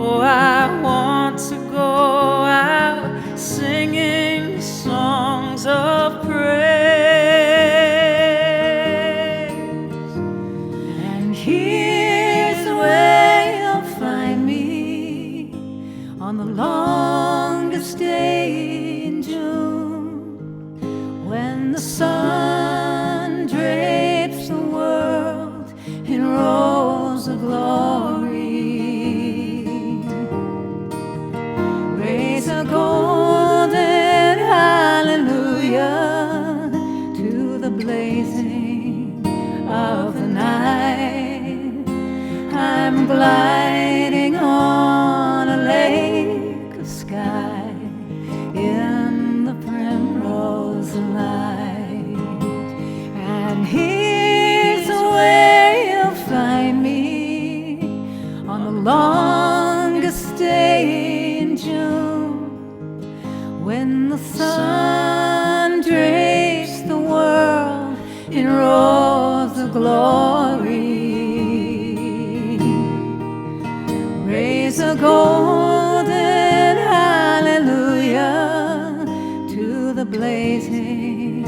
oh, I want to go out singing songs of praise. And here's where you'll find me on the gliding on a lake of sky in the primrose light. And here's where you'll find me on the longest day in June, when the sun drapes the world in robes of glory. Raise a golden hallelujah to the blazing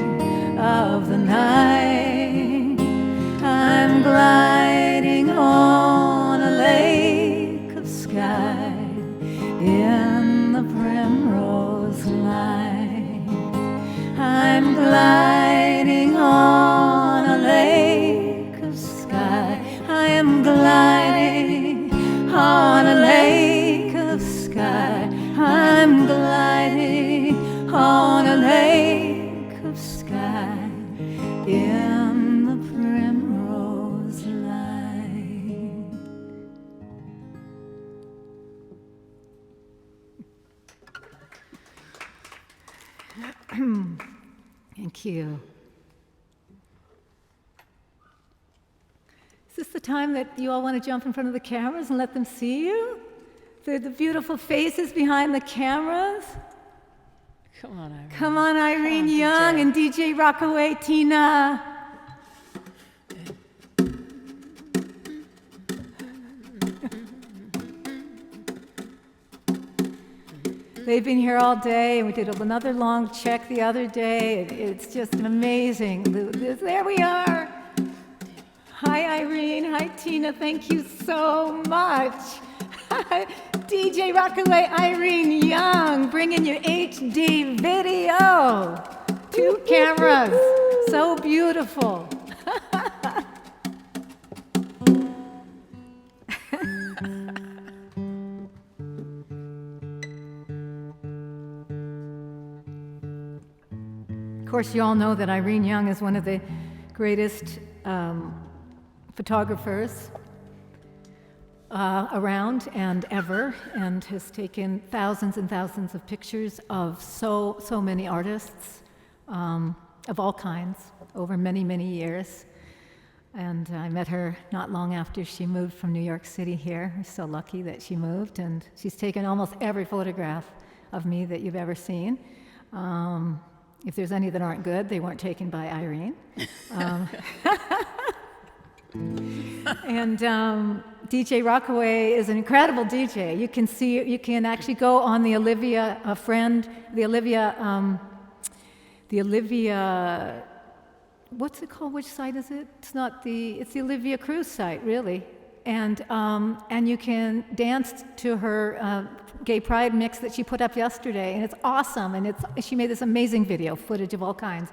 of the night. I'm gliding on a lake of sky in the primrose light. I'm gliding on a lake of sky. I am gliding on a lake of sky. I'm gliding on a lake of sky in the primrose light. Thank you. Is this the time that you all want to jump in front of the cameras and let them see you? The beautiful faces behind the cameras. Come on, Irene. Come on, Irene Come on, Young DJ. and DJ Rockaway Tina. They've been here all day, and we did another long check the other day. It's just amazing. There we are. Hi, Irene. Hi, Tina. Thank you so much. DJ Rockaway, Irene Young, bringing you HD video. 2 cameras. So beautiful. Of course, you all know that Irene Young is one of the greatest photographers around and ever, and has taken thousands and thousands of pictures of so many artists of all kinds over many, many years. And I met her not long after she moved from New York City here. I'm so lucky that she moved, and she's taken almost every photograph of me that you've ever seen. If there's any that aren't good, they weren't taken by Irene. And DJ Rockaway is an incredible DJ. You can actually go on the Olivia, what's it called? Which site is it? It's the Olivia Cruz site, really. And you can dance to her gay pride mix that she put up yesterday, and it's awesome. And she made this amazing video footage of all kinds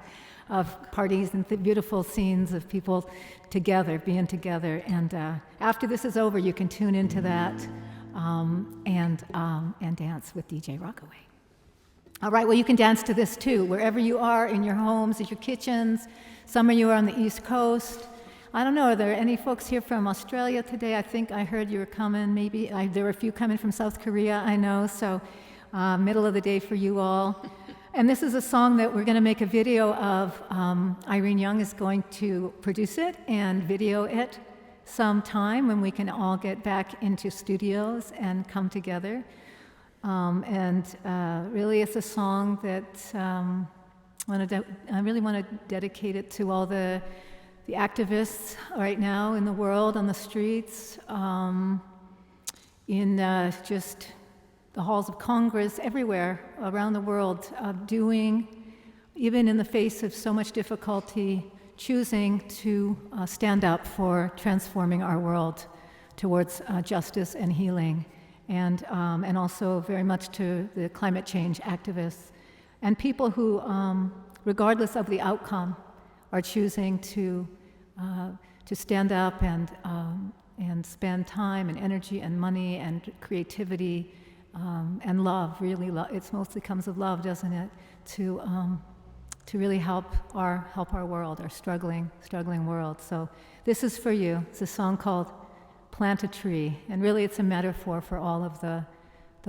of parties and beautiful scenes of people together, being together. And after this is over, you can tune into that and dance with DJ Rockaway. All right, well, you can dance to this too, wherever you are, in your homes, in your kitchens. Some of you are on the East Coast. I don't know, are there any folks here from Australia today? I think I heard you were coming, maybe. There were a few coming from South Korea, I know, so middle of the day for you all. And this is a song that we're going to make a video of. Irene Young is going to produce it and video it sometime when we can all get back into studios and come together. Really, it's a song that I really want to dedicate it to all the activists right now in the world, on the streets, in just the halls of Congress, everywhere around the world, doing, even in the face of so much difficulty, choosing to stand up for transforming our world towards justice and healing, and also very much to the climate change activists and people who, regardless of the outcome, are choosing to stand up and spend time and energy and money and creativity and love. Really, it mostly comes of love, doesn't it? To really help our world, our struggling world. So this is for you. It's a song called plant a tree. And really it's a metaphor for all of the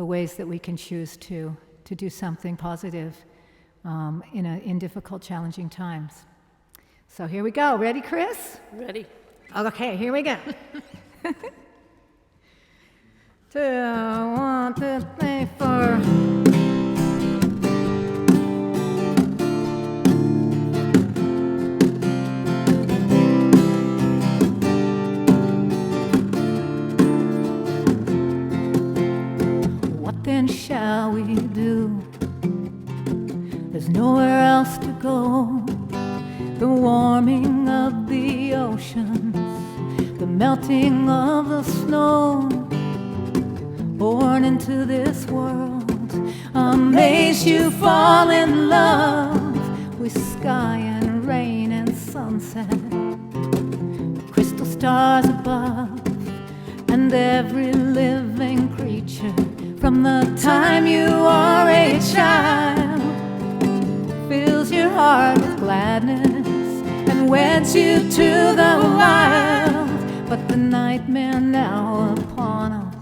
ways that we can choose to do something positive in difficult, challenging times. So here we go. Ready, Chris? Ready. Okay, here we go. 2, 1, 2, 3, 4. What then shall we do? There's nowhere else to go. The warming of the oceans, the melting of the snow, born into this world, amazed you fall in love with sky and rain and sunset, crystal stars above, and every living creature from the time you are a child fills your heart with gladness and weds you to the wild. But the nightmare now upon us,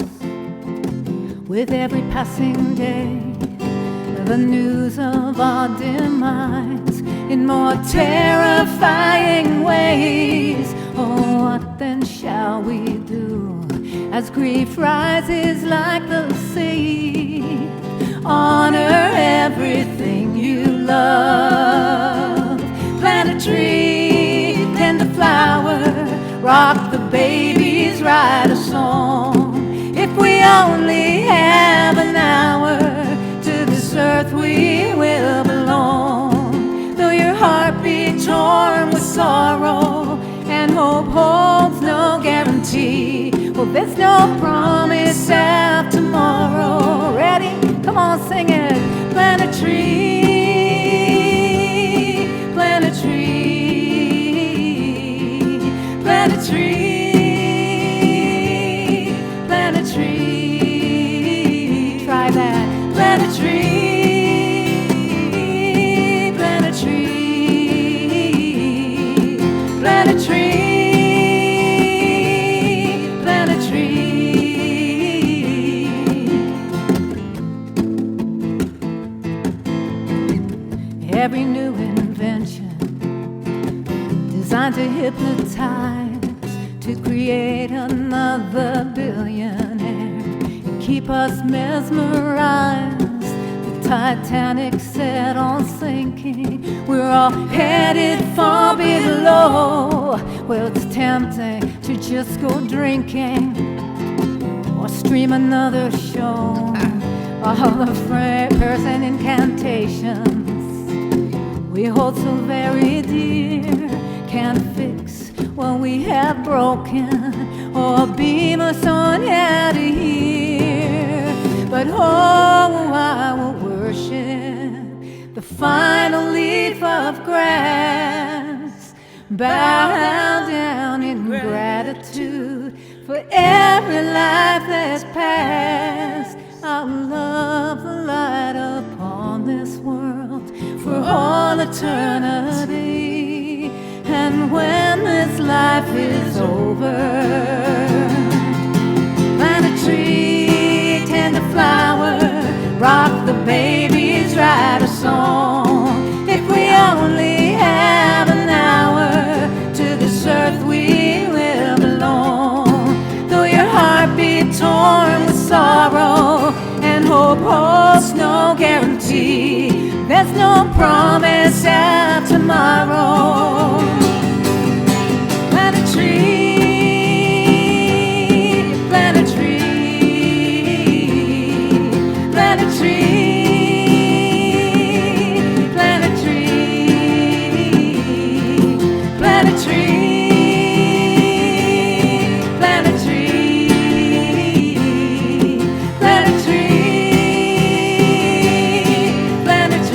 with every passing day, the news of our demise in more terrifying ways. Oh, what then shall we do as grief rises like the sea? Honor everything you love. Plant a tree, tend a flower, rock the babies, write a song. If we only have an hour, to this earth we will belong. Though your heart be torn with sorrow and hope holds no guarantee, well, there's no promise of tomorrow. Ready? Come on, sing it. Plant a tree, plant a tree, plant a tree, plant a tree. Try that. Plant a tree, plant a tree, plant a tree. Every new invention designed to hypnotize, to create another billionaire and keep us mesmerized. The Titanic set on sinking, we're all headed far below. Well, it's tempting to just go drinking or stream another show. All the prayers and incantations we hold so very dear can't fix what we have broken or beam us on how to hear. But oh, I will worship the final leaf of grass, bow down in gratitude for every life that's passed. I'll love the light upon this world for all eternity. And when this life is over, plant a tree, tend a flower, rock the babies, write a song. If we only have an hour, to this earth we will belong. Though your heart be torn with sorrow and hope holds no guarantee, there's no promise of tomorrow. Plant a tree, plant a tree, plant a tree, plant a tree, plant a tree, plant a tree, plant a tree, plant a tree.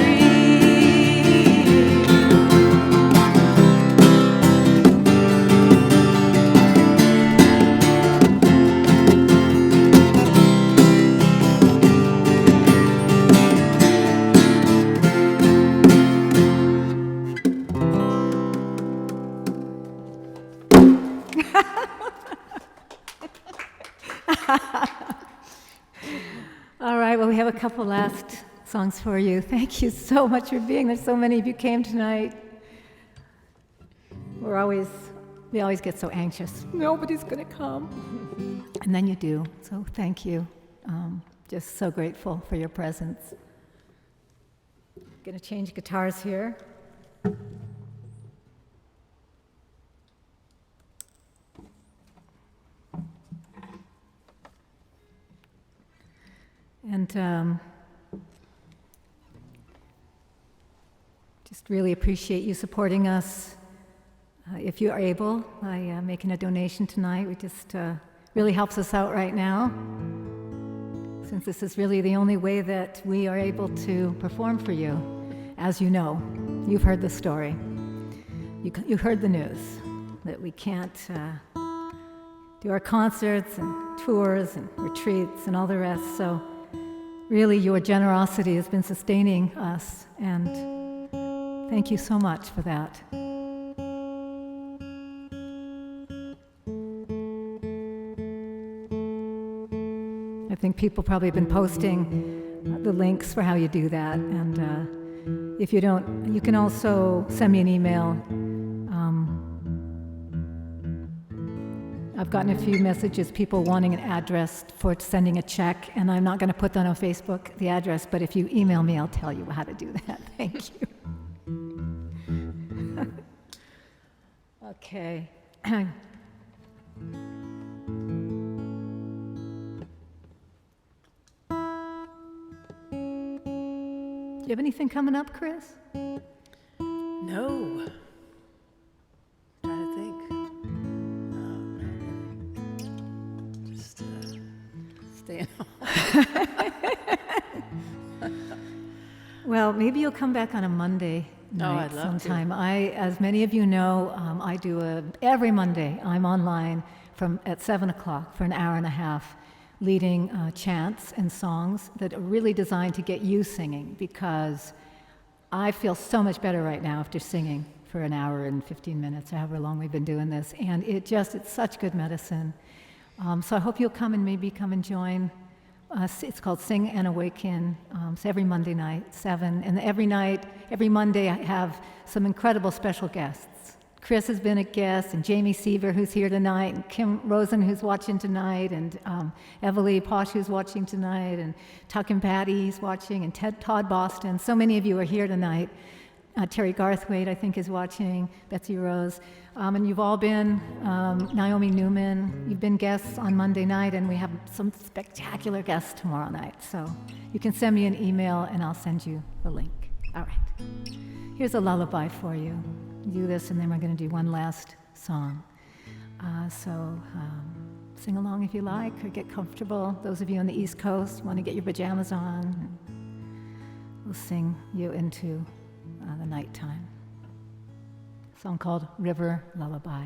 All right, well, we have a couple last songs for you. Thank you so much for being there. So many of you came tonight. We always get so anxious. Nobody's going to come. And then you do. So thank you. Just so grateful for your presence. Going to change guitars here. And just really appreciate you supporting us. If you are able, by making a donation tonight, it just really helps us out right now, since this is really the only way that we are able to perform for you. As you know, you've heard the story. You heard the news that we can't do our concerts and tours and retreats and all the rest. So really, your generosity has been sustaining us, and thank you so much for that. I think people probably have been posting the links for how you do that, and if you don't, you can also send me an email. I've gotten a few messages, people wanting an address for sending a check, and I'm not going to put that on Facebook, the address, but if you email me, I'll tell you how to do that. Thank you. Okay. Do you have anything coming up, Chris? No. I'm trying to think. Just staying home. Well, maybe you'll come back on a Monday night I'd love sometime. As many of you know, I do every Monday. I'm online at 7 o'clock for an hour and a half, leading chants and songs that are really designed to get you singing, because I feel so much better right now after singing for an hour and 15 minutes, or however long we've been doing this, and it's such good medicine. So I hope you'll come and maybe come and join us. It's called Sing and Awaken. It's every Monday night, 7, and every Monday I have some incredible special guests. Chris has been a guest, and Jamie Seaver, who's here tonight, and Kim Rosen, who's watching tonight, and Evalie Posh, who's watching tonight, and Tuck and Patty, who's watching, and Todd Boston. So many of you are here tonight. Terry Garthwaite, I think, is watching, Betsy Rose. And you've all been, Naomi Newman, you've been guests on Monday night, and we have some spectacular guests tomorrow night. So you can send me an email, and I'll send you the link. All right. Here's a lullaby for you. Do this, and then we're going to do one last song. So sing along if you like, or get comfortable. Those of you on the East Coast want to get your pajamas on. We'll sing you into the nighttime. A song called River Lullaby.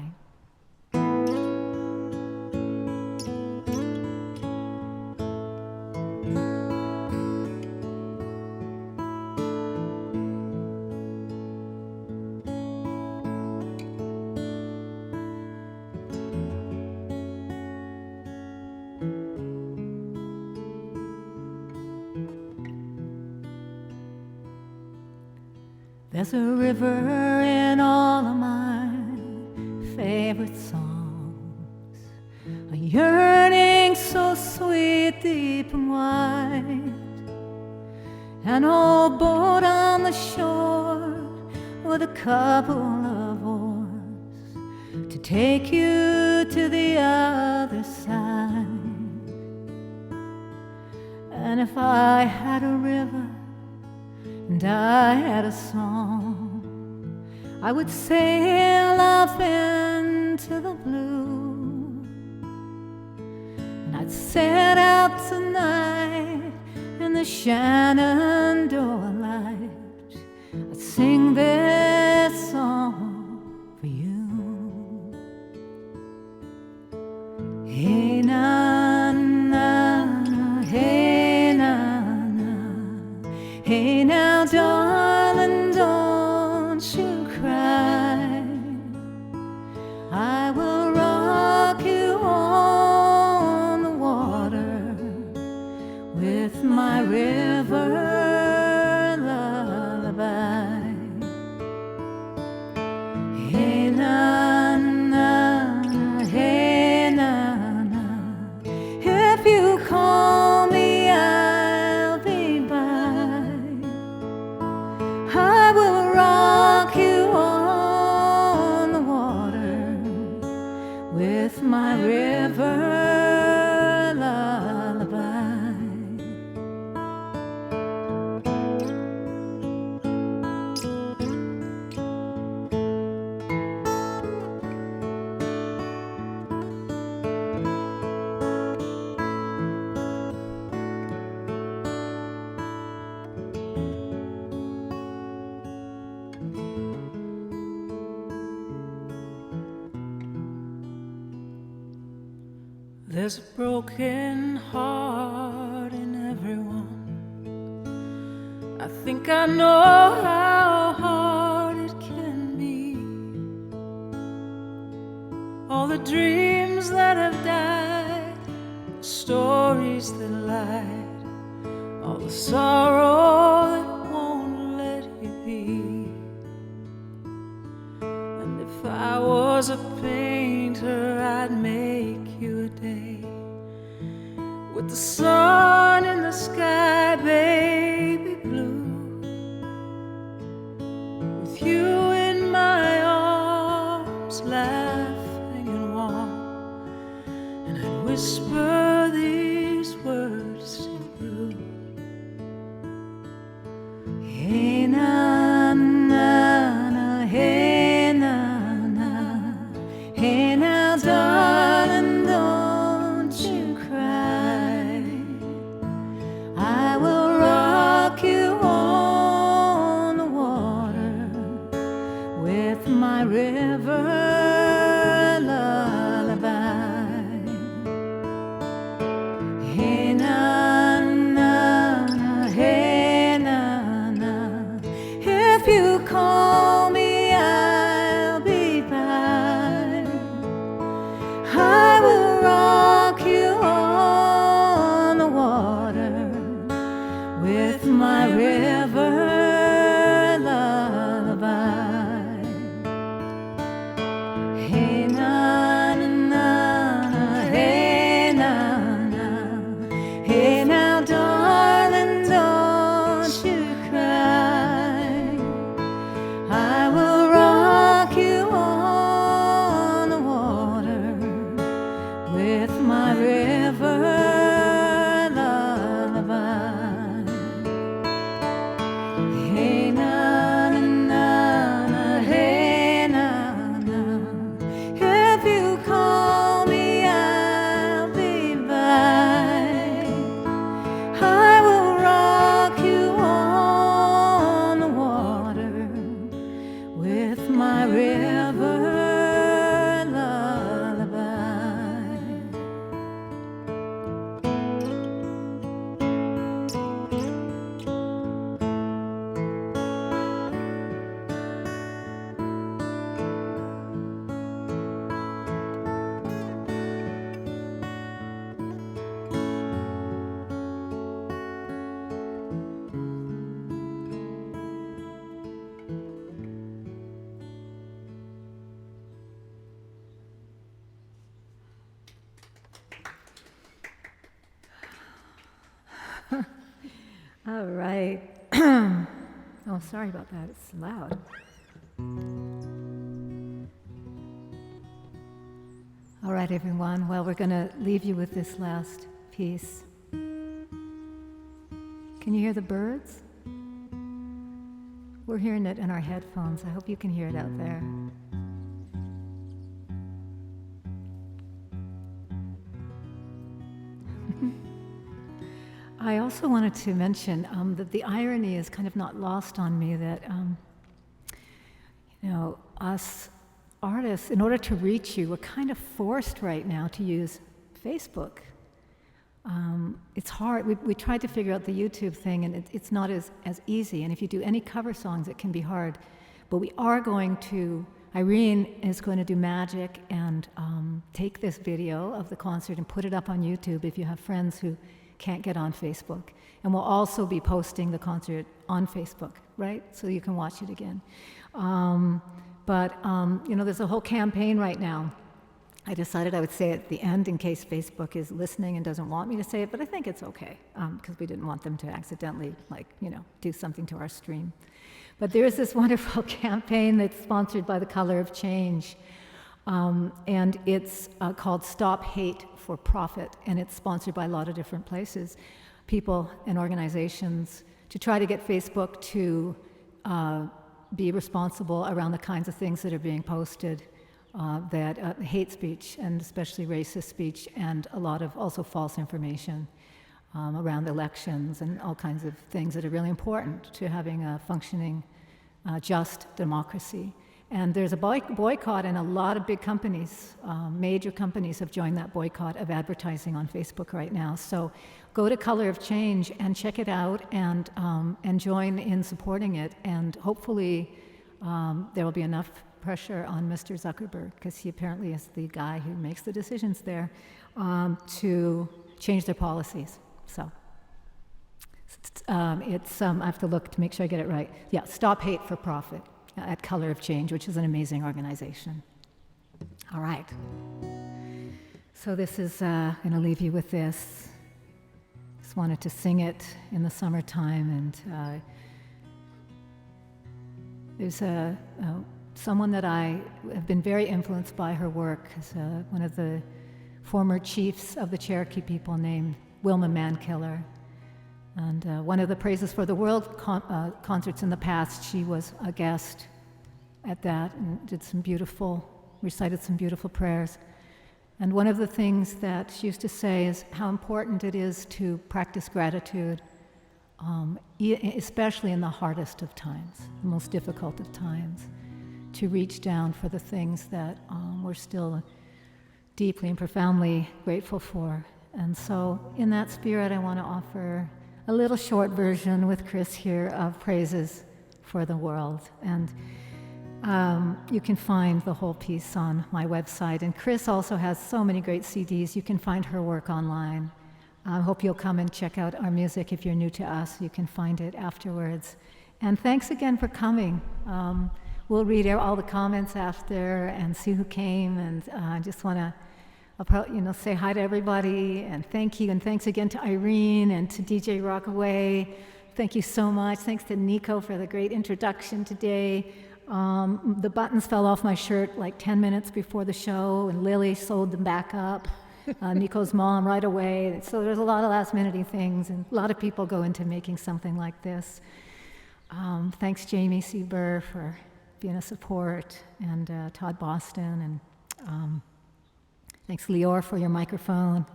There's a river in all of my favorite songs, a yearning so sweet, deep and wide, an old boat on the shore with a couple of oars to take you to the other side. And if I had a river and I had a song, I would sail off into the blue, and I'd set out tonight in the Shenandoah light. I'd sing this song for you. Hey na na na, hey na na, hey now darling, don't you cry. I will rock you on the water with my river lullaby. There's a broken heart in everyone. I think I know how hard it can be. All the dreams that have died, the stories that lied, all the sorrow that won't let you be. And if I was a painter, I'd make you a day with the sun in the sky, baby blue, with you in my arms, laughing and warm, and I'd whisper these words to you. Hey na na na, hey na na, hey now darling, don't you cry. I will rock you on the water with my river lullaby. Hey na na na, hey na na, if you call me, I'll be by. I will rock you on the water with my river lullaby. Hey na na na, hey na na, hey now darling, don't you cry. I will rock you on the water with my river lullaby. Hey na na na, hey na na, if you call me, I'll be by. I will rock you on the water with my river lullaby. All right. Oh, sorry about that. It's loud. All right, everyone. Well, we're going to leave you with this last piece. Can you hear the birds? We're hearing it in our headphones. I hope you can hear it out there. I also wanted to mention that the irony is kind of not lost on me that, us artists, in order to reach you, we're kind of forced right now to use Facebook. It's hard. We tried to figure out the YouTube thing, and it's not as easy. And if you do any cover songs, it can be hard. But we are going to, Irene is going to do magic and take this video of the concert and put it up on YouTube if you have friends who can't get on Facebook. And we'll also be posting the concert on Facebook, right? So you can watch it again. There's a whole campaign right now. I decided I would say it at the end in case Facebook is listening and doesn't want me to say it, but I think it's okay, because we didn't want them to accidentally, do something to our stream. But there is this wonderful campaign that's sponsored by The Color of Change, And it's called Stop Hate for Profit, and it's sponsored by a lot of different places, people and organizations, to try to get Facebook to be responsible around the kinds of things that are being posted, that hate speech, and especially racist speech, and a lot of also false information around elections and all kinds of things that are really important to having a functioning, just democracy. And there's a boycott, and a lot of big companies, major companies have joined that boycott of advertising on Facebook right now. So go to Color of Change and check it out, and join in supporting it. And hopefully there will be enough pressure on Mr. Zuckerberg, because he apparently is the guy who makes the decisions there, to change their policies. So it's, I have to look to make sure I get it right. Yeah, Stop Hate for Profit at Color of Change, which is an amazing organization. All right. So this is, going to leave you with this. Just wanted to sing it in the summertime, and there's someone that I have been very influenced by her work, is one of the former chiefs of the Cherokee people named Wilma Mankiller. And one of the Praises for the World concerts in the past, she was a guest at that and recited some beautiful prayers. And one of the things that she used to say is how important it is to practice gratitude, especially in the hardest of times, the most difficult of times, to reach down for the things that we're still deeply and profoundly grateful for. And so in that spirit, I want to offer a little short version with Chris here of Praises for the World. And you can find the whole piece on my website. And Chris also has so many great CDs. You can find her work online. I hope you'll come and check out our music. If you're new to us, you can find it afterwards. And thanks again for coming. We'll read all the comments after and see who came. And I just want to say hi to everybody, and thank you, and thanks again to Irene and to DJ Rockaway. Thank you so much. Thanks to Nico for the great introduction today. The buttons fell off my shirt like 10 minutes before the show, and Lily sewed them back up. Nico's mom right away. So there's a lot of last-minute things, and a lot of people go into making something like this. Thanks, Jamie Seaber, for being a support, and Todd Boston, and thanks, Lior, for your microphone.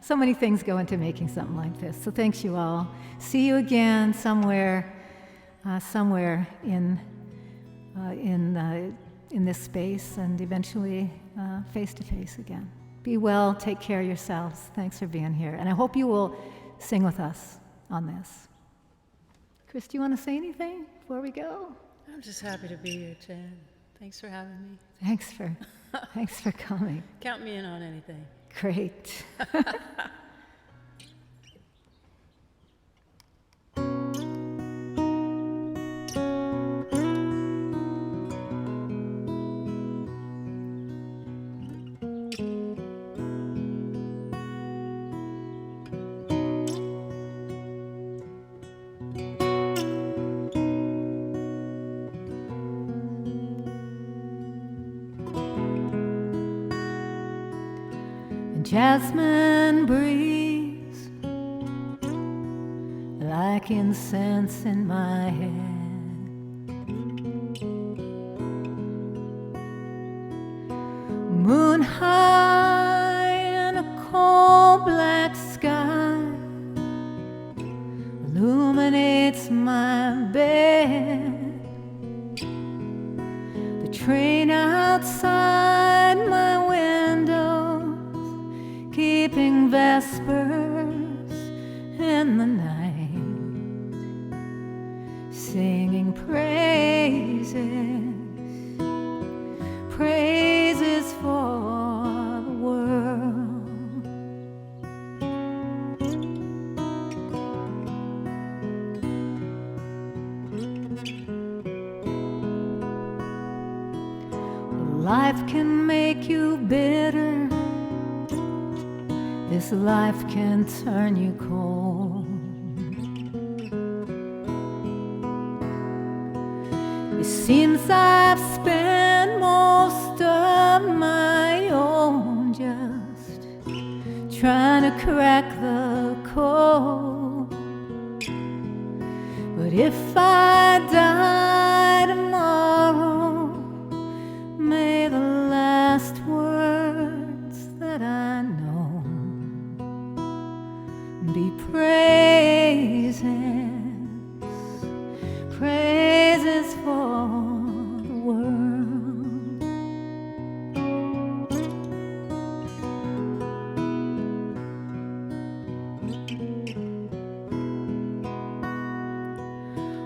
So many things go into making something like this. So thanks, you all. See you again somewhere in this space, and eventually face-to-face again. Be well, take care of yourselves. Thanks for being here. And I hope you will sing with us on this. Chris, do you want to say anything before we go? I'm just happy to be here, Jen. Thanks for having me. Thanks for coming. Count me in on anything. Great. Jasmine breeze like incense in my head. Moon high in a cold black sky illuminates my bed. The train outside my window keeping vespers in the night, singing praises for the world. Life can make you bitter. This life can turn you cold. It seems I've spent most of of my own, just trying to crack the code. But if I die tomorrow, may the last words that I know be praises, praises for the world.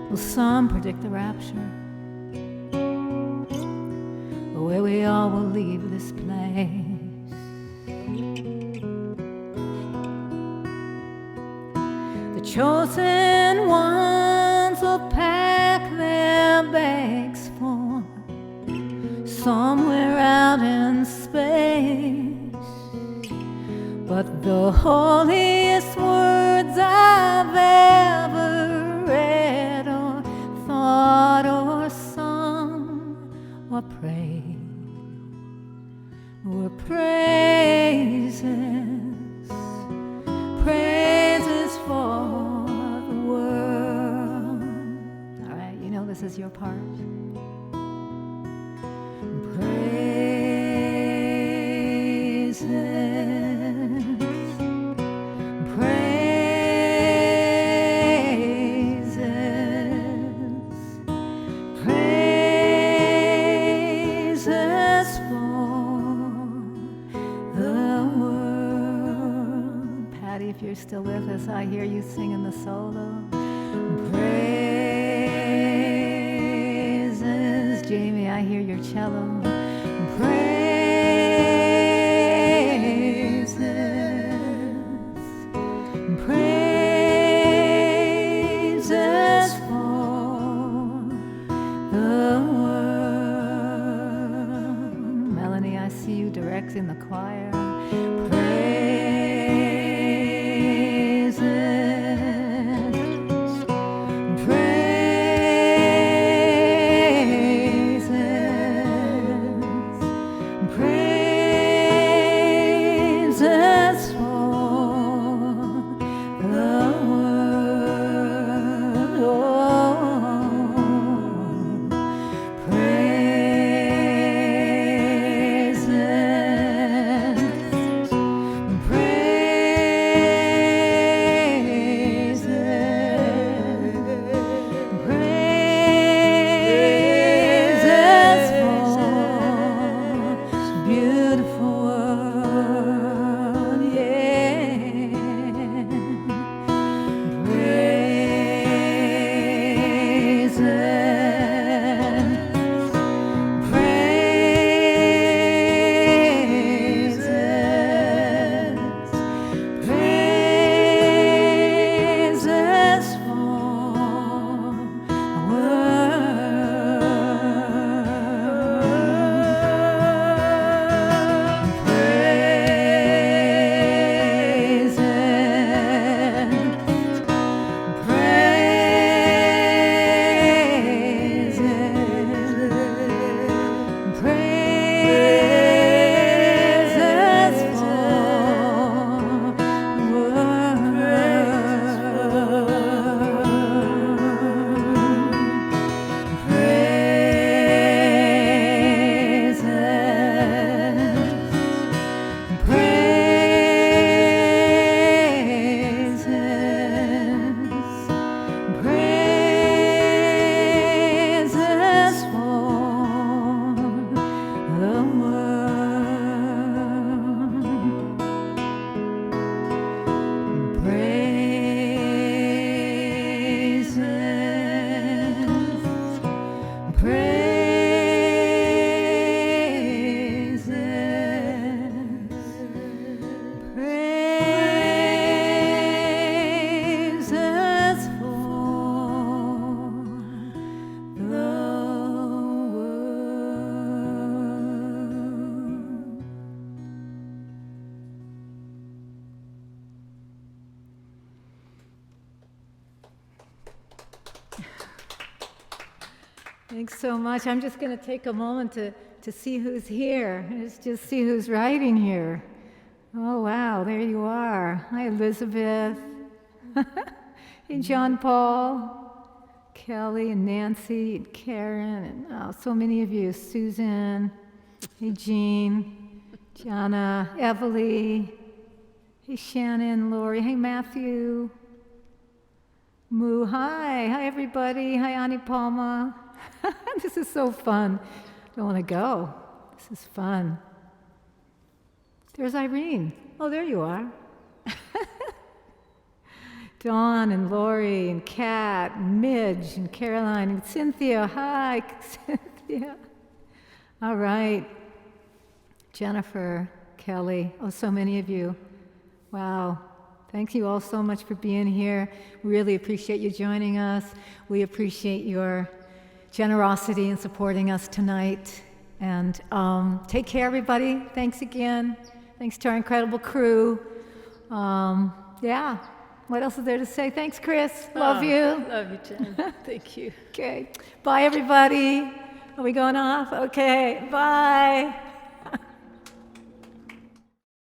Well, some predict the rapture, where we all will leave this place. The chosen ones will pack their bags for somewhere out in space. But the holiest words I've ever read or thought or sung or prayed were praises, praises for the world. All right, you know this is your part. Praises, praises, praises for the world. Patty, if you're still with us, I hear you singing the solo. Praises, Jamie, I hear your cello. Praises, praises for the world. Melanie, I see you directing the choir. Praises, praises, praises for the world. Oh, praises, praises, praises for beautiful world, yeah. Praises, praises, praises for the world. Praises, praises, praises for the world. Praises, praises, praises for the world. Praises, praises, praises for the world. Thanks so much. I'm just going to take a moment to to see who's here. Let's just see who's writing here. Oh, wow, there you are. Hi, Elizabeth. Hey, John Paul, Kelly, and Nancy, and Karen, and so many of you. Susan, hey, Jean, Jana, Everly, hey, Shannon, Lori, hey, Matthew, Moo, hi everybody, hi, Ani Palma. This is so fun. I don't want to go. This is fun. There's Irene. Oh, there you are. Dawn and Lori and Kat and Midge and Caroline and Cynthia. Hi, Cynthia. All right. Jennifer, Kelly. Oh, so many of you. Wow. Thank you all so much for being here. We really appreciate you joining us. We appreciate your generosity in supporting us tonight. And take care, everybody. Thanks again. Thanks to our incredible crew. Yeah. What else is there to say? Thanks, Chris. Love you. Love you, Jen. Thank you. Okay. Bye, everybody. Are we going off? Okay. Bye.